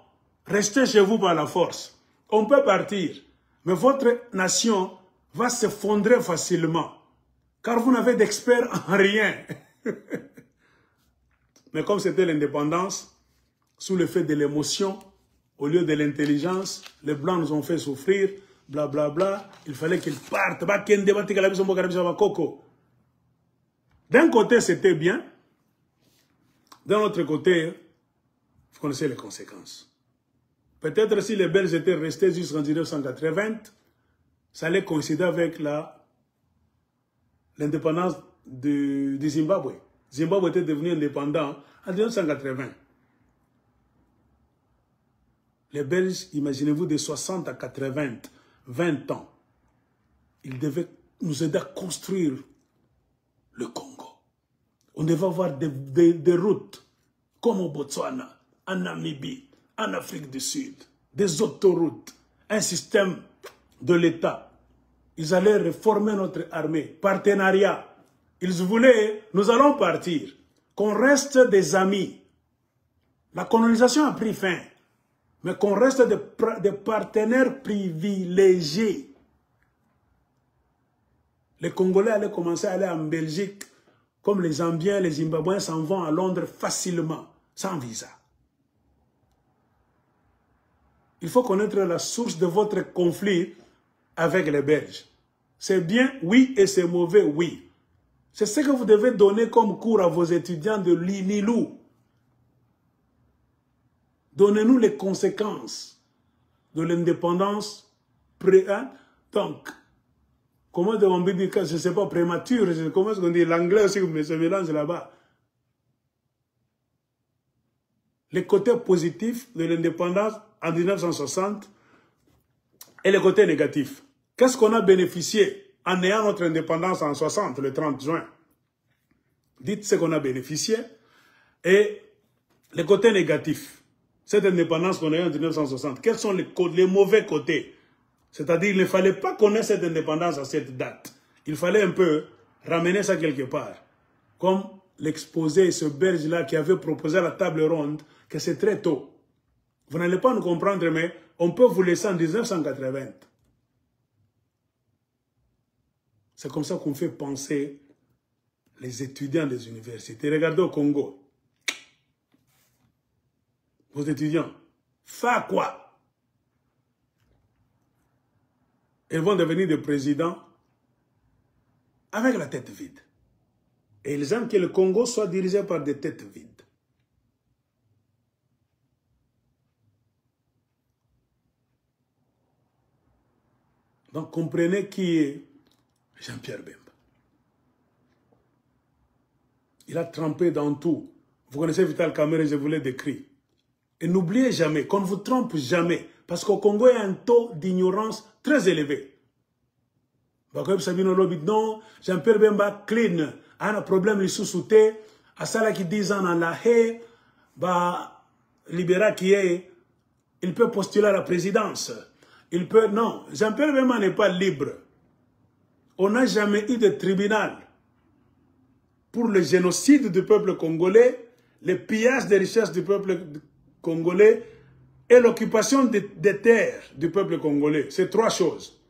rester chez vous par la force. On peut partir, mais votre nation va s'effondrer facilement, car vous n'avez d'experts en rien. Mais comme c'était l'indépendance, sous l'effet de l'émotion, au lieu de l'intelligence, les Blancs nous ont fait souffrir, blablabla. Bla bla. Il fallait qu'ils partent. D'un côté, c'était bien. D'un autre côté, vous connaissez les conséquences. Peut-être si les Belges étaient restés jusqu'en 1980, ça allait coïncider avec l'indépendance du Zimbabwe. Zimbabwe était devenu indépendant en 1980. Les Belges, imaginez-vous, de 60 à 80, 20 ans, ils devaient nous aider à construire le Congo. On devait avoir des routes, comme au Botswana, en Namibie, en Afrique du Sud, des autoroutes, un système de l'État. Ils allaient réformer notre armée, partenariat. Ils voulaient, nous allons partir, qu'on reste des amis. La colonisation a pris fin. Mais qu'on reste des partenaires privilégiés. Les Congolais allaient commencer à aller en Belgique, comme les Zambiens, les Zimbabwéens s'en vont à Londres facilement, sans visa. Il faut connaître la source de votre conflit avec les Belges. C'est bien, oui, et c'est mauvais, oui. C'est ce que vous devez donner comme cours à vos étudiants de l'INILU. Donnez-nous les conséquences de l'indépendance donc, comment on peut dire que je ne sais pas, prémature, comment est-ce qu'on dit, l'anglais aussi se mélange là-bas. Les côtés positifs de l'indépendance en 1960 et les côtés négatifs. Qu'est-ce qu'on a bénéficié en ayant notre indépendance en 60, le 30 juin? Dites ce qu'on a bénéficié et les côtés négatifs. Cette indépendance qu'on a eue en 1960, quels sont les mauvais côtés? C'est-à-dire qu'il ne fallait pas connaître cette indépendance à cette date. Il fallait un peu ramener ça quelque part. Comme l'exposé, ce Belge-là qui avait proposé à la table ronde que c'est très tôt. Vous n'allez pas nous comprendre, mais on peut vous laisser en 1980. C'est comme ça qu'on fait penser les étudiants des universités. Regardez au Congo. Vos étudiants, fa quoi? Ils vont devenir des présidents avec la tête vide. Et ils aiment que le Congo soit dirigé par des têtes vides. Donc comprenez qui est Jean-Pierre Bemba. Il a trempé dans tout. Vous connaissez Vital Kamerhe, je vous l'ai décrit. Et n'oubliez jamais, qu'on ne vous trompe jamais, parce qu'au Congo, il y a un taux d'ignorance très élevé. Non, Jean-Pierre Bemba clean, a un problème les sous-soutés, à ça qui disent en la haie, bah, libéral qui est, il peut postuler à la présidence. Il peut, non, Jean-Pierre Bemba n'est pas libre. On n'a jamais eu de tribunal pour le génocide du peuple congolais, le pillage des richesses du peuple congolais et l'occupation des terres du peuple congolais. C'est trois choses.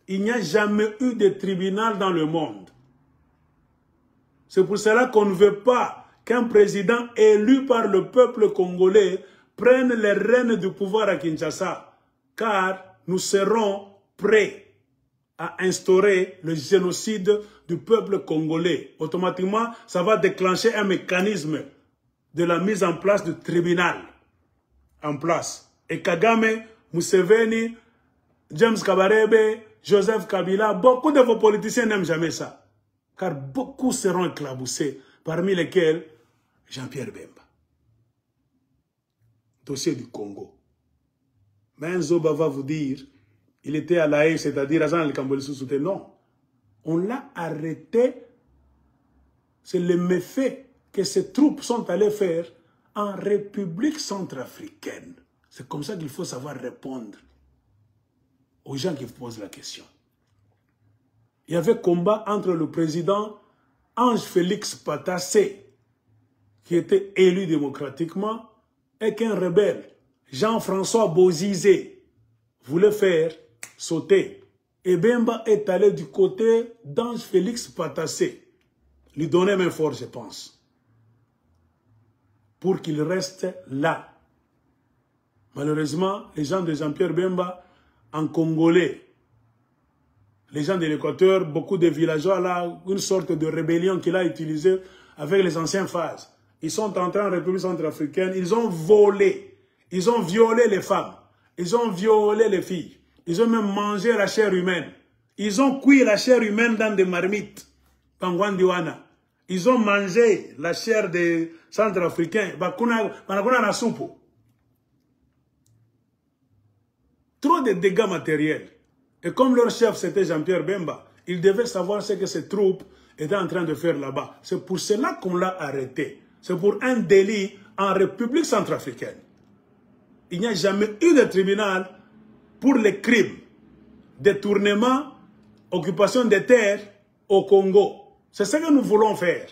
Il n'y a jamais eu de tribunal dans le monde. C'est pour cela qu'on ne veut pas qu'un président élu par le peuple congolais prenne les rênes du pouvoir à Kinshasa, car nous serons prêts à instaurer le génocide du peuple congolais. Automatiquement, ça va déclencher un mécanisme de la mise en place du tribunal en place. Et Kagame, Museveni, James Kabarebe, Joseph Kabila, beaucoup de vos politiciens n'aiment jamais ça. Car beaucoup seront éclaboussés, parmi lesquels Jean-Pierre Bemba. Dossier du Congo. Mais Nzoba va vous dire, il était à la haie, c'est-à-dire à Jean Kambole Sous-Souté. Non. On l'a arrêté. C'est le méfait que ces troupes sont allées faire en République centrafricaine. C'est comme ça qu'il faut savoir répondre aux gens qui vous posent la question. Il y avait combat entre le président Ange Félix Patassé, qui était élu démocratiquement, et qu'un rebelle, Jean-François Bozizé, voulait faire sauter. Et Bemba est allé du côté d'Ange Félix Patassé, lui donner main forte, je pense, pour qu'il reste là. Malheureusement, les gens de Jean-Pierre Bemba, en congolais, les gens de l'Équateur, beaucoup de villageois là, une sorte de rébellion qu'il a utilisée avec les anciennes phases. Ils sont entrés en République centrafricaine, ils ont volé, ils ont violé les femmes, ils ont violé les filles, ils ont même mangé la chair humaine. Ils ont cuit la chair humaine dans des marmites, Pangwandiwana. Ils ont mangé la chair des Centrafricains, trop de dégâts matériels. Et comme leur chef, c'était Jean-Pierre Bemba, ils devaient savoir ce que ces troupes étaient en train de faire là-bas. C'est pour cela qu'on l'a arrêté. C'est pour un délit en République centrafricaine. Il n'y a jamais eu de tribunal pour les crimes, détournement, occupation des terres au Congo. C'est ce que nous voulons faire.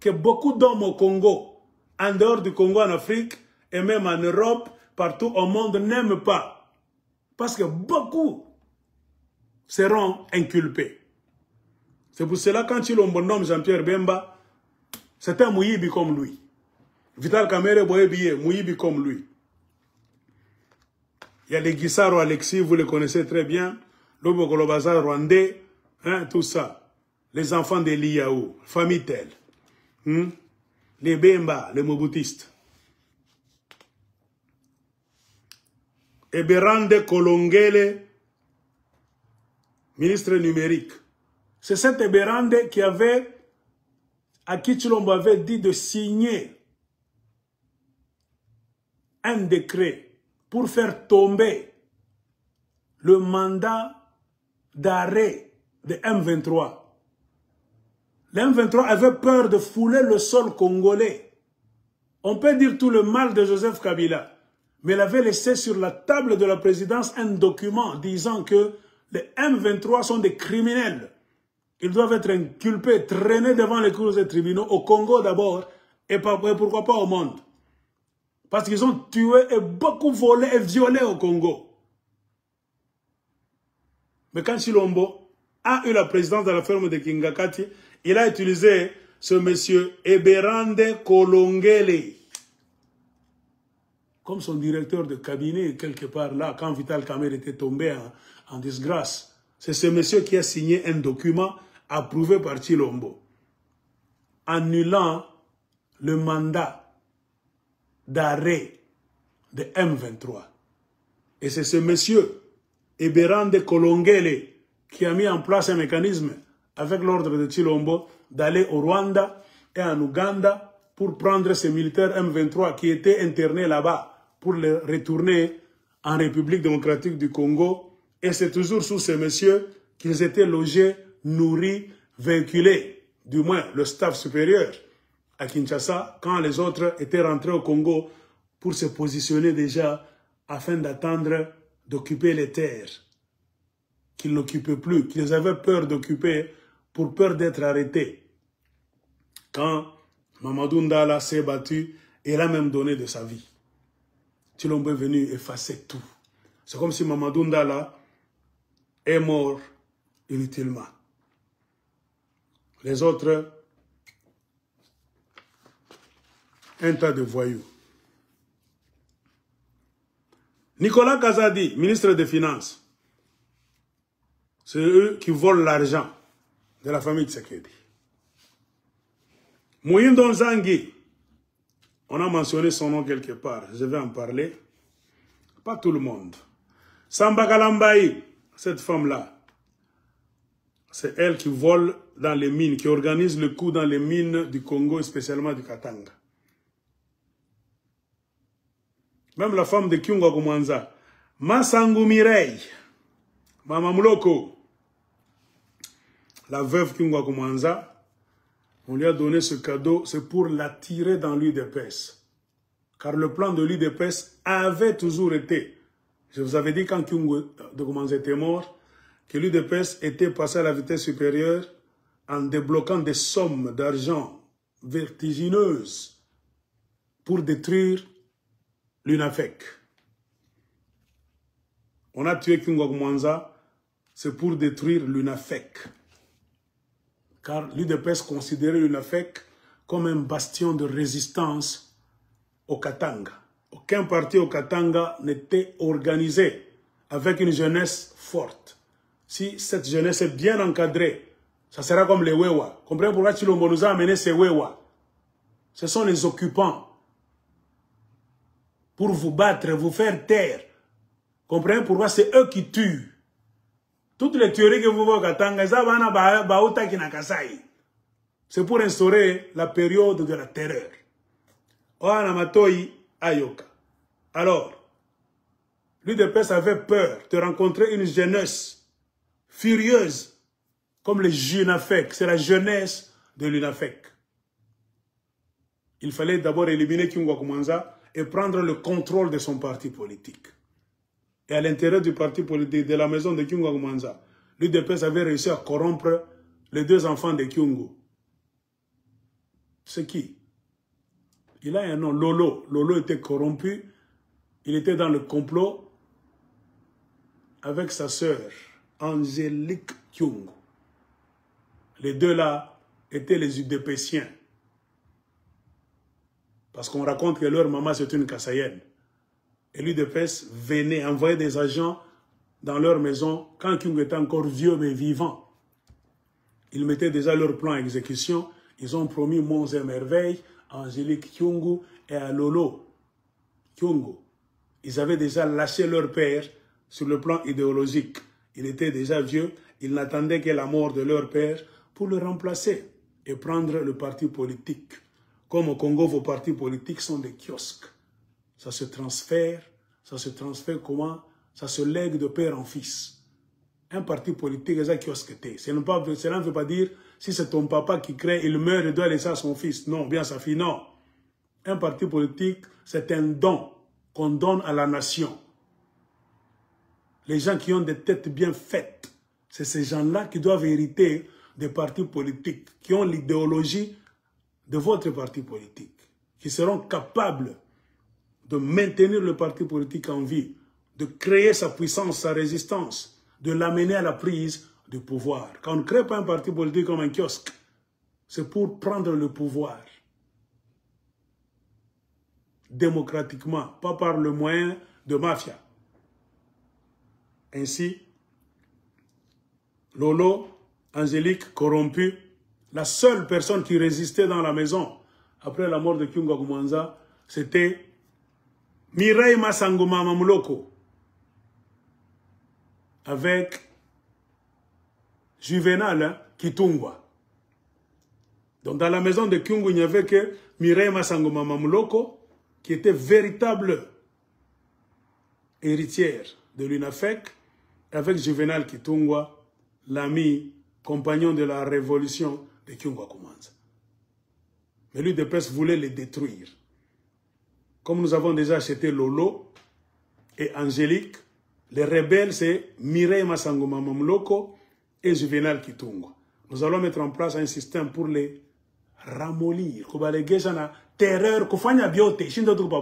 Que beaucoup d'hommes au Congo, en dehors du Congo en Afrique, et même en Europe, partout au monde, n'aiment pas. Parce que beaucoup seront inculpés. C'est pour cela que quand il nomme Jean-Pierre Bemba, c'est un Mouyibi comme lui. Vital Kamerhe Boyebiye, Mouyibi comme lui. Il y a les Guissaro Alexis, vous les connaissez très bien. Lobo Kolobaza rwandais, hein, tout ça. Les enfants de l'Iaou, famille telle. Les Bemba, les Mobutistes. Eberande Kolongele, ministre numérique. C'est cet Eberande qui avait, à qui Tshilombo avait dit de signer un décret pour faire tomber le mandat d'arrêt de M23. Le M23 avait peur de fouler le sol congolais. On peut dire tout le mal de Joseph Kabila, mais il avait laissé sur la table de la présidence un document disant que les M23 sont des criminels. Ils doivent être inculpés, traînés devant les cours des tribunaux, au Congo d'abord, et pourquoi pas au monde. Parce qu'ils ont tué et beaucoup volé et violé au Congo. Mais quand Tshilombo a eu la présidence de la ferme de Kingakati, il a utilisé ce monsieur Eberande Kolongele comme son directeur de cabinet, quelque part là, quand Vital Kamerhe était tombé en disgrâce. C'est ce monsieur qui a signé un document approuvé par Tshilombo, annulant le mandat d'arrêt de M23. Et c'est ce monsieur, Eberande Kolongele, qui a mis en place un mécanisme avec l'ordre de Tshilombo d'aller au Rwanda et en Ouganda pour prendre ces militaires M23 qui étaient internés là-bas pour les retourner en République démocratique du Congo. Et c'est toujours sous ces messieurs qu'ils étaient logés, nourris, véhiculés, du moins le staff supérieur à Kinshasa, quand les autres étaient rentrés au Congo pour se positionner déjà afin d'attendre d'occuper les terres qu'ils n'occupaient plus, qu'ils avaient peur d'occuper pour peur d'être arrêtés. Quand Mamadou Ndala s'est battu, il a même donné de sa vie. Tshilombo est venu effacer tout. C'est comme si Mamadou Ndala est mort inutilement. Les autres, un tas de voyous. Nicolas Kazadi, ministre des Finances, c'est eux qui volent l'argent de la famille Tshisekedi. Moyindo Nzangi, on a mentionné son nom quelque part, je vais en parler. Pas tout le monde. Samba Kalambaï, cette femme-là, c'est elle qui vole dans les mines, qui organise le coup dans les mines du Congo, spécialement du Katanga. Même la femme de Kyunga Kumanza, Masangu Mirei, Mama Mloko, la veuve Kyunga Kumanza, on lui a donné ce cadeau, c'est pour l'attirer dans l'UDPS. Car le plan de l'UDPS avait toujours été, je vous avais dit quand Kyunga Kumanza était mort, que l'UDPS était passé à la vitesse supérieure en débloquant des sommes d'argent vertigineuses pour détruire l'UNAFEC. On a tué Kyunga Kumanza, c'est pour détruire l'UNAFEC. Car l'UDPS considérait l'UNAFEC comme un bastion de résistance au Katanga. Aucun parti au Katanga n'était organisé avec une jeunesse forte. Si cette jeunesse est bien encadrée, ça sera comme les Wewa. Comprenez pourquoi Tshilombo nous a amené ces Wewa? Ce sont les occupants. Pour vous battre, vous faire taire. Comprenez pourquoi c'est eux qui tuent. Toutes les théories que vous voyez au Katanga, c'est pour instaurer la période de la terreur. Alors, l'UDPS avait peur de rencontrer une jeunesse furieuse comme les UNAFEC. C'est la jeunesse de l'UNAFEC. Il fallait d'abord éliminer Kyunga Kumanza et prendre le contrôle de son parti politique. Et à l'intérieur du parti politique, de la maison de Kyunga Kumanza, l'UDPS avait réussi à corrompre les deux enfants de Kyungu. C'est qui? Il a un nom, Lolo. Lolo était corrompu. Il était dans le complot avec sa sœur, Angélique Kyungu. Les deux là étaient les UDPsiens. Parce qu'on raconte que leur maman c'est une Kassaïenne. Et l'UDPS venait envoyer des agents dans leur maison quand Kyungu était encore vieux mais vivant. Ils mettaient déjà leur plan à exécution. Ils ont promis monts et merveilles à Angélique Kyungu et à Lolo Kyungu. Ils avaient déjà lâché leur père sur le plan idéologique. Il était déjà vieux. Ils n'attendaient que la mort de leur père pour le remplacer et prendre le parti politique. Comme au Congo, vos partis politiques sont des kiosques. Ça se transfère comment? Ça se lègue de père en fils. Un parti politique, c'est un kiosque. Cela ne veut pas dire, si c'est ton papa qui crée, il meurt et doit laisser à son fils. Non, bien sa fille, non. Un parti politique, c'est un don qu'on donne à la nation. Les gens qui ont des têtes bien faites, c'est ces gens-là qui doivent hériter des partis politiques, qui ont l'idéologie de votre parti politique, qui seront capables de maintenir le parti politique en vie, de créer sa puissance, sa résistance, de l'amener à la prise du pouvoir. Quand on ne crée pas un parti politique comme un kiosque, c'est pour prendre le pouvoir démocratiquement, pas par le moyen de mafia. Ainsi, Lolo, Angélique, corrompue, la seule personne qui résistait dans la maison après la mort de Kyunga Kumwanza, c'était Mireille Massangoma Mamuloko avec Juvenal Kitungwa. Donc dans la maison de Kyungu, il n'y avait que Mireille Massangoma Mamuloko qui était véritable héritière de l'UNAFEC avec Juvenal Kitungwa, l'ami, compagnon de la révolution de Kyunga Kumwanza. Mais l'UDPS voulait les détruire. Comme nous avons déjà acheté Lolo et Angélique, les rebelles, c'est Mireille Massangoma Mamuloko et Juvenal Kitungwa. Nous allons mettre en place un système pour les ramollir. Terreur,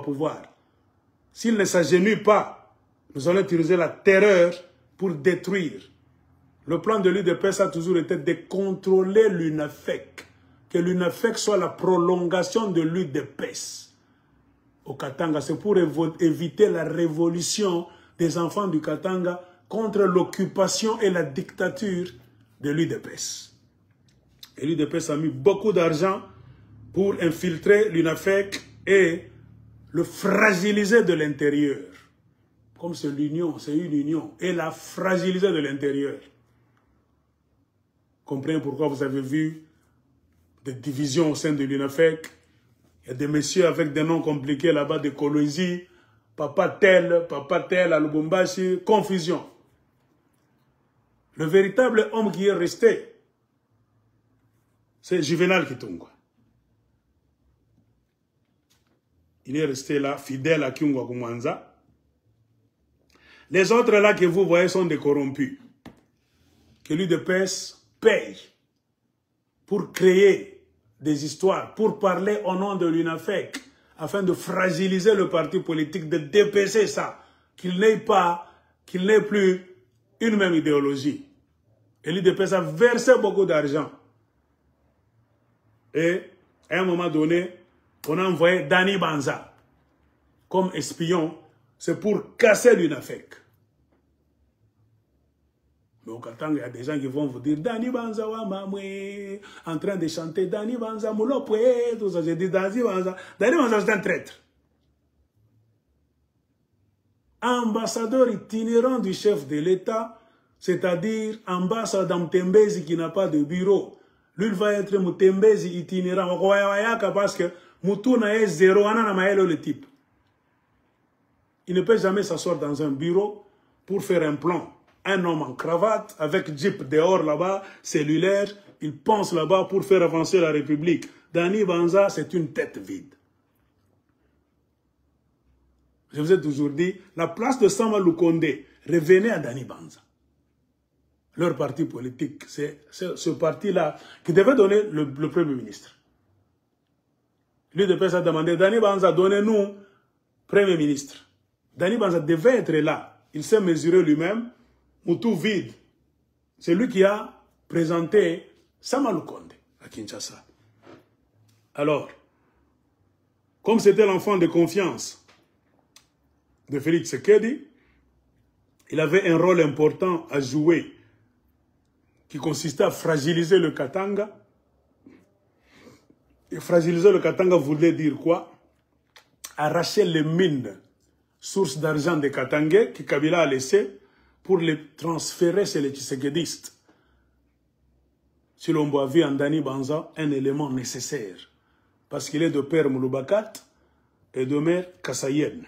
pouvoir. S'ils ne s'agenouillent pas, nous allons utiliser la terreur pour détruire. Le plan de l'UDPS a toujours été de contrôler l'UNAFEC. Que l'UNAFEC soit la prolongation de l'UDPS au Katanga. C'est pour éviter la révolution des enfants du Katanga contre l'occupation et la dictature de l'UDPS. Et l'UDPS a mis beaucoup d'argent pour infiltrer l'UNAFEC et le fragiliser de l'intérieur. Comme c'est l'union, c'est une union. Et la fragiliser de l'intérieur. Comprenez pourquoi vous avez vu des divisions au sein de l'UNAFEC. Il y a des messieurs avec des noms compliqués là-bas, de Kolwezi, Papa tel, à Lubumbashi, confusion. Le véritable homme qui est resté, c'est Juvenal Kitungwa. Il est resté là, fidèle à Kyunga Kumwanza. Les autres là que vous voyez sont des corrompus. Que l'UDPS paye pour créer des histoires, pour parler au nom de l'UNAFEC, afin de fragiliser le parti politique, de dépêcher ça, qu'il n'ait plus une même idéologie. Et l'UDPS a versé beaucoup d'argent. Et à un moment donné, on a envoyé Dani Banza comme espion, c'est pour casser l'UNAFEC. Mais au Katanga, il y a des gens qui vont vous dire Dani Banza Wamamwe, en train de chanter Dani Banza Moulopwe, tout ça. J'ai dit Dani Banza c'est un traître. Ambassadeur itinérant du chef de l'État, c'est-à-dire ambassadeur Mtembezi qui n'a pas de bureau. Lui, il va être Mtembezi itinérant. Parce que Mutuna est zéro, le type. Il ne peut jamais s'asseoir dans un bureau pour faire un plan. Un homme en cravate, avec Jeep dehors là-bas, cellulaire, il pense là-bas pour faire avancer la République. Dani Banza, c'est une tête vide. Je vous ai toujours dit, la place de Sama Lukonde, revenez à Dani Banza. Leur parti politique, c'est ce parti-là qui devait donner le Premier ministre. L'UDPS a demandé, Dani Banza, donnez-nous Premier ministre. Dani Banza devait être là. Il s'est mesuré lui-même, Moutou vide. C'est lui qui a présenté Sama Lukonde à Kinshasa. Alors, comme c'était l'enfant de confiance de Félix Tshisekedi, il avait un rôle important à jouer qui consistait à fragiliser le Katanga. Et fragiliser le Katanga voulait dire quoi? Arracher les mines, sources d'argent des Katangais que Kabila a laissées pour les transférer chez les Tshisekedistes. Si l'on voit en Dani Banza un élément nécessaire, parce qu'il est de père Mouloubakat et de mère Kassayenne,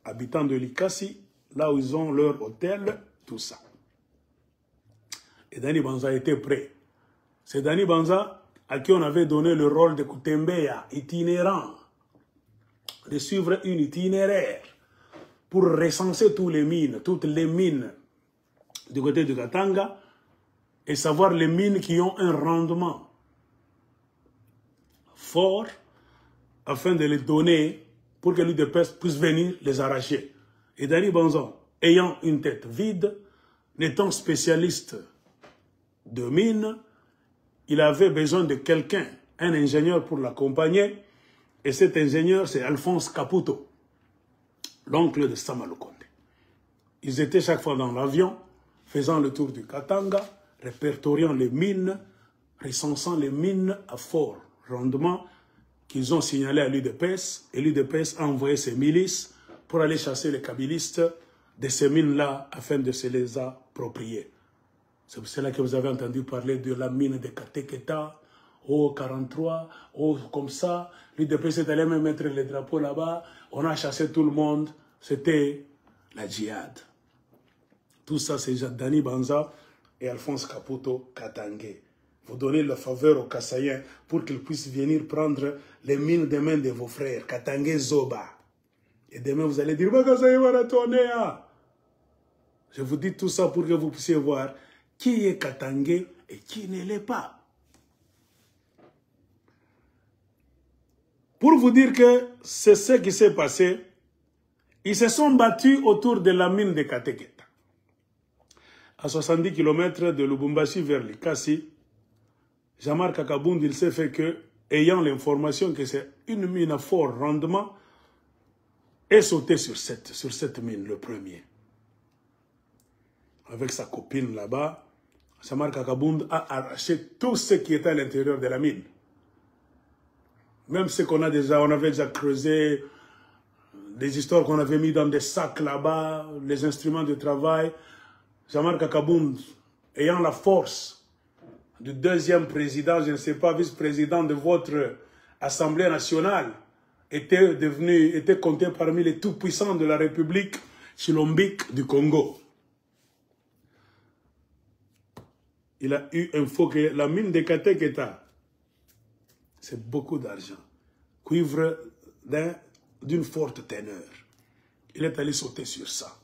habitants de Likasi, là où ils ont leur hôtel, tout ça. Et Dani Banza était prêt. C'est Dani Banza à qui on avait donné le rôle de Kutembeya, itinérant, de suivre une itinéraire pour recenser toutes les mines du côté de Katanga et savoir les mines qui ont un rendement fort afin de les donner pour que l'UDPS puisse venir les arracher. Et Dani Banza, ayant une tête vide, n'étant spécialiste de mines, il avait besoin de quelqu'un, un ingénieur pour l'accompagner. Et cet ingénieur, c'est Alphonse Caputo, l'oncle de Sama Lukonde. Ils étaient chaque fois dans l'avion, faisant le tour du Katanga, répertoriant les mines, recensant les mines à fort rendement qu'ils ont signalé à l'UDPS, et l'UDPS a envoyé ses milices pour aller chasser les kabylistes de ces mines-là afin de se les approprier. C'est pour cela que vous avez entendu parler de la mine de Kateketa, oh 43, oh comme ça, l'UDPS est allé même mettre les drapeaux là-bas, on a chassé tout le monde, c'était la djihad. Tout ça, c'est Dani Banza et Alphonse Caputo Katangé. Vous donnez la faveur aux Kassaïens pour qu'ils puissent venir prendre les mines des mains de vos frères, Katangé Zoba. Et demain, vous allez dire, je vous dis tout ça pour que vous puissiez voir qui est Katangé et qui ne l'est pas. Pour vous dire que c'est ce qui s'est passé, ils se sont battus autour de la mine de Kateketa. À 70 km de Lubumbashi vers Likasi, Jean-Marc Akabound, il s'est fait que, ayant l'information que c'est une mine à fort rendement, est sauté sur cette mine, le premier. Avec sa copine là-bas, Jean-Marc Akabound a arraché tout ce qui était à l'intérieur de la mine. Même ce qu'on a déjà, on avait déjà creusé, des histoires qu'on avait mis dans des sacs là-bas, les instruments de travail. Jean-Marc Akabound, ayant la force du deuxième président, je ne sais pas, vice-président de votre Assemblée nationale, était compté parmi les tout-puissants de la République chilombique du Congo. Il a eu info que la mine de Kateketa, c'est beaucoup d'argent. Cuivre d'une forte teneur. Il est allé sauter sur ça.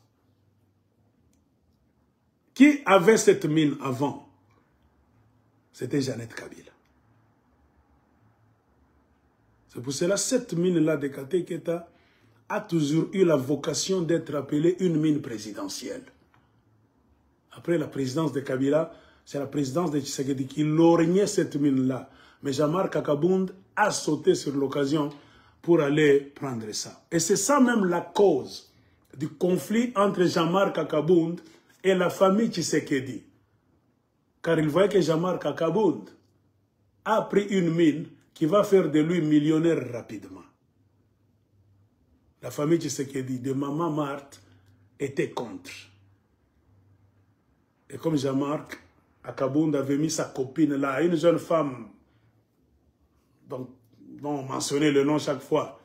Qui avait cette mine avant? C'était Jeannette Kabila. C'est pour cela que cette mine-là de Kateketa a toujours eu la vocation d'être appelée une mine présidentielle. Après la présidence de Kabila, c'est la présidence de Tshisekedi qui lorgnait cette mine-là. Mais Jean-Marc Akabound a sauté sur l'occasion pour aller prendre ça. Et c'est ça même la cause du conflit entre Jean-Marc Akabound et la famille Tshisekedi. Car il voyait que Jean-Marc Akabound a pris une mine qui va faire de lui millionnaire rapidement. La famille Tshisekedi de Maman Marthe était contre. Et comme Jean-Marc Akabound avait mis sa copine là, une jeune femme dont on mentionnait le nom chaque fois,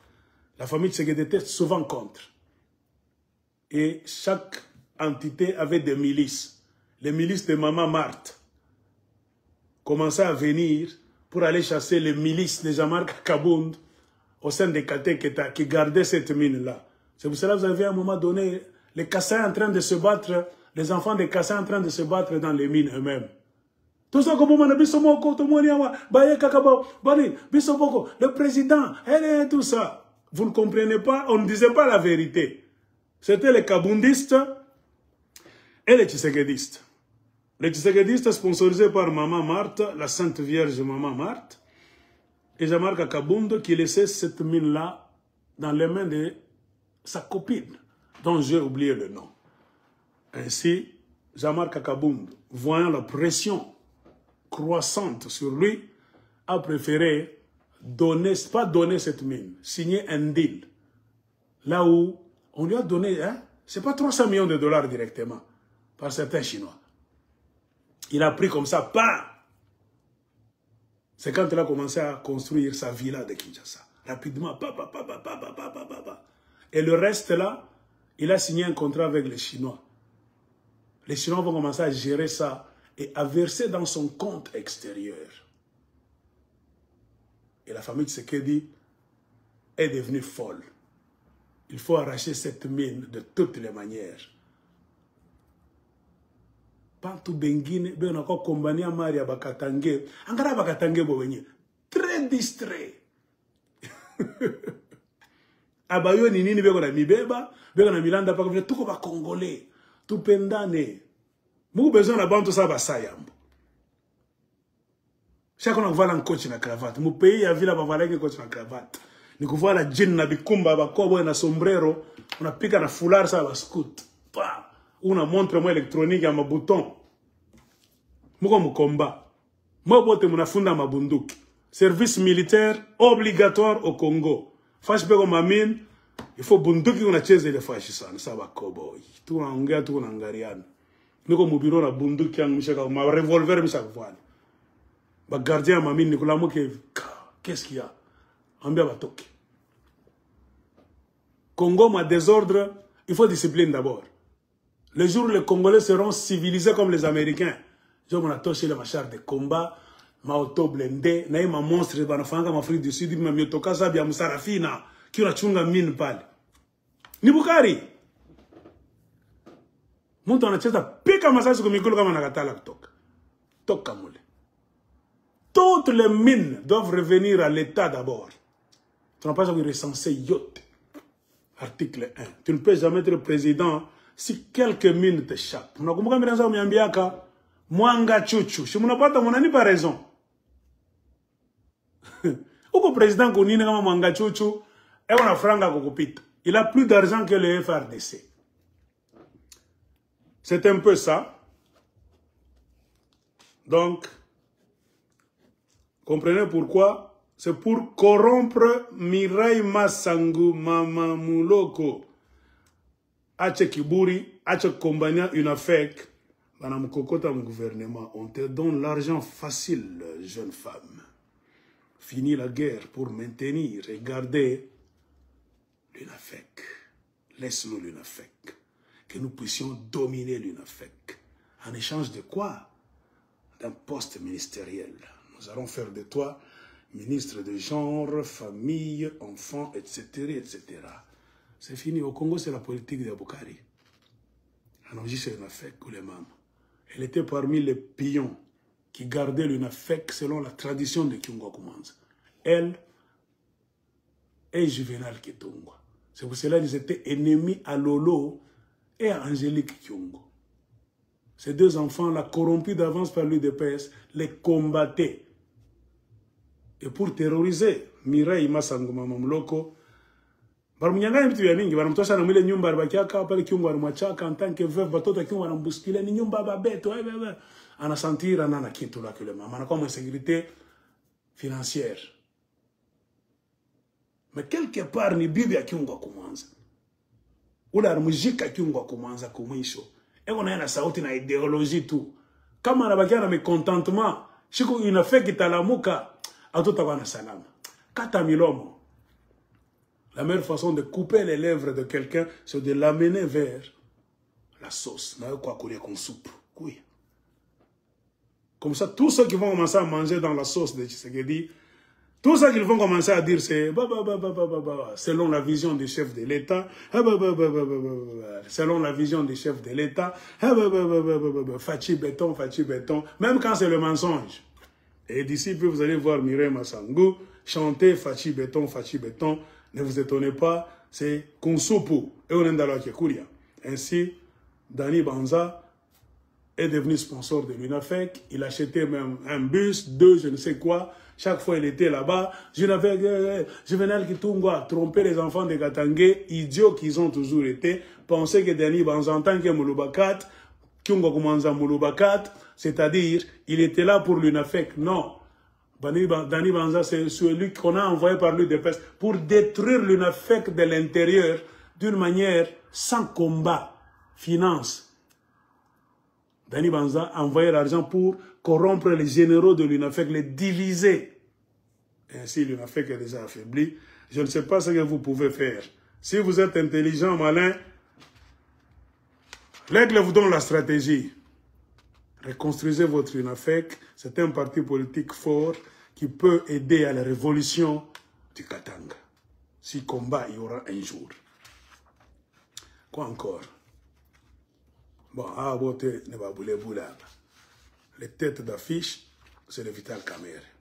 la famille Tshisekedi était souvent contre. Et chaque entité avait des milices. Les milices de Maman Marthe commençaient à venir pour aller chasser les milices de Jean-Marc Akabound au sein des Kateketa qui gardaient cette mine-là. C'est pour cela que vous avez à un moment donné les Kassais en train de se battre, les enfants des Kassais en train de se battre dans les mines eux-mêmes. Tout ça, le président, tout ça. Vous ne comprenez pas, on ne disait pas la vérité. C'était les Kaboundistes et les Tshisekedistes. Les Tshisekedistes sponsorisés par Maman Marthe, la Sainte Vierge Maman Marthe, et Jean-Marc Akabound qui laissait cette mine-là dans les mains de sa copine, dont j'ai oublié le nom. Ainsi, Jean-Marc Akabound, voyant la pression croissante sur lui, a préféré pas donner cette mine, signer un deal. Là où on lui a donné, c'est pas 300 millions de dollars directement, par certains Chinois. Il a pris comme ça, pas. C'est quand il a commencé à construire sa villa de Kinshasa. Rapidement, Et le reste là, il a signé un contrat avec les Chinois. Les Chinois vont commencer à gérer ça et à verser dans son compte extérieur. Et la famille Tshisekedi est devenue folle. Il faut arracher cette mine de toutes les manières. Pantu Bengine, ben encore combani à Maria Bakatangue, Angara Bakatangue Bovenye, très distrait. Abayo ni nini beko na mibeba, beko na milanda pa ko tout ba congolais, tout pendane. Mou besoin na bantu sa ba sayambo. Chaque on voit un coach na cravate, mon pays a vu la bavala que coach na cravate. Ni ko voir la jean na bikumba ba kobo na sombrero, on a piqué na foulard ça ba scout. Una montre moi électronique à ma bouton. Moi, mon combat. Moi, je suis funda mabunduki. Service militaire obligatoire au Congo. Fache pego mamine, il faut bunduki qu'on a chese les fashi sana. Ça va cowboy. Tout en anglais, tout en angarian. Nous, comme au bureau, on a bunduki, ma revolver, mi chaque fois. Le gardien mamine, Nicolas Moké, qu'est-ce qu'il y a? Ambia batoki. Congo, ma désordre, il faut discipline d'abord. Le jour où les Congolais seront civilisés comme les Américains, je m'en attache les machars de combat, ma auto blindé, na ma monstre, ma fanga, ma Afrique du Sud, ma miotoka sabia musarafina, qui a chunga mine pale. Ni Bukari. Muntu anacheza pika masasi kwa mikolo kama nakatala kutoka. Toka mule. Toutes les mines doivent revenir à l'État d'abord. Tu n'as pas jamais recensé yacht. Article 1. Tu ne peux jamais être président si quelques mines t'échappent. Unakumbuka miranza umeambiaka mwanga chuchu. Si munapata munani pa raison. Uko président kunine kama mwanga chuchu, ewa na franga kukupita. Il a plus d'argent que le FRDC. C'est un peu ça. Donc, comprenez pourquoi? C'est pour corrompre Mirai Massangu Mama Muloko. Ache Kiburi, Ache Kombania UNAFEC. Madame Kokota, mon gouvernement, on te donne l'argent facile, jeune femme. Fini la guerre pour maintenir et garder l'UNAFEC. Laisse-nous l'UNAFEC. Que nous puissions dominer l'UNAFEC. En échange de quoi? D'un poste ministériel. Nous allons faire de toi ministre de genre, famille, enfants, etc., etc. C'est fini. Au Congo, c'est la politique de Bukari. Anonji, c'est l'UNAFEC ou les mamans. Elle était parmi les pions qui gardaient l'UNAFEC selon la tradition de Kyungo Kumanza. Elle et Juvenal Kitungwa. C'est pour cela qu'ils étaient ennemis à Lolo et à Angélique Kyungo. Ces deux enfants-là, corrompus d'avance par l'UDPS, les combattaient. Et pour terroriser Mirai Massangu Mama Muloko, Barmunyanga mtu ya mingi, wanamtosha na mwile nyumba alibakiaka pale Kyungo walimwachaka en tant que veuve, batoto Kyungo wanambuskile ni nyumba babeto, anasentir anana kitu la que le mama, anakuwa insécurité financière. Mais quelque part ni bibi ya Kyungo Kumanza. Ula armujika Kyungo Kumanza kumwisho. Eko na yana sauti na idéologie tu. Kama anabakia na mécontentement, shiko UNAFEC italamuka, atotawana salama. Kata milomo. La meilleure façon de couper les lèvres de quelqu'un, c'est de l'amener vers la sauce. Comme ça, tous ceux qui vont commencer à manger dans la sauce de Tshisekedi, tout ça qu'ils vont commencer à dire, c'est selon la vision du chef de l'État, selon la vision du chef de l'État, Fachi béton, même quand c'est le mensonge. Et d'ici, vous allez voir Mirai Massangu chanter Fachi béton. Ne vous étonnez pas, c'est Konsupu et Onendala Kekuria. Ainsi, Dani Banza est devenu sponsor de l'UNAFEC. Il achetait même un bus, deux, je ne sais quoi. Chaque fois, il était là-bas. Juvenal Kitungwa tromper les enfants de Katangé, idiots qu'ils ont toujours été. Penser que Dani Banza, en tant que Mouloubakat, Kyungo Kumanza Mouloubakat, c'est-à-dire, il était là pour l'UNAFEC. Non. Dani Banza, c'est celui qu'on a envoyé par l'UDPS pour détruire l'UNAFEC de l'intérieur d'une manière sans combat, finance. Dani Banza a envoyé l'argent pour corrompre les généraux de l'UNAFEC, les diviser. Ainsi, l'UNAFEC est déjà affaibli. Je ne sais pas ce que vous pouvez faire. Si vous êtes intelligent, malin, l'aigle vous donne la stratégie. Reconstruisez votre UNAFEC. C'est un parti politique fort qui peut aider à la révolution du Katanga. Si combat il y aura un jour. Quoi encore? Bon, à voter, ne va bouler boulard. Les têtes d'affiche, c'est le Vital Kamerhe.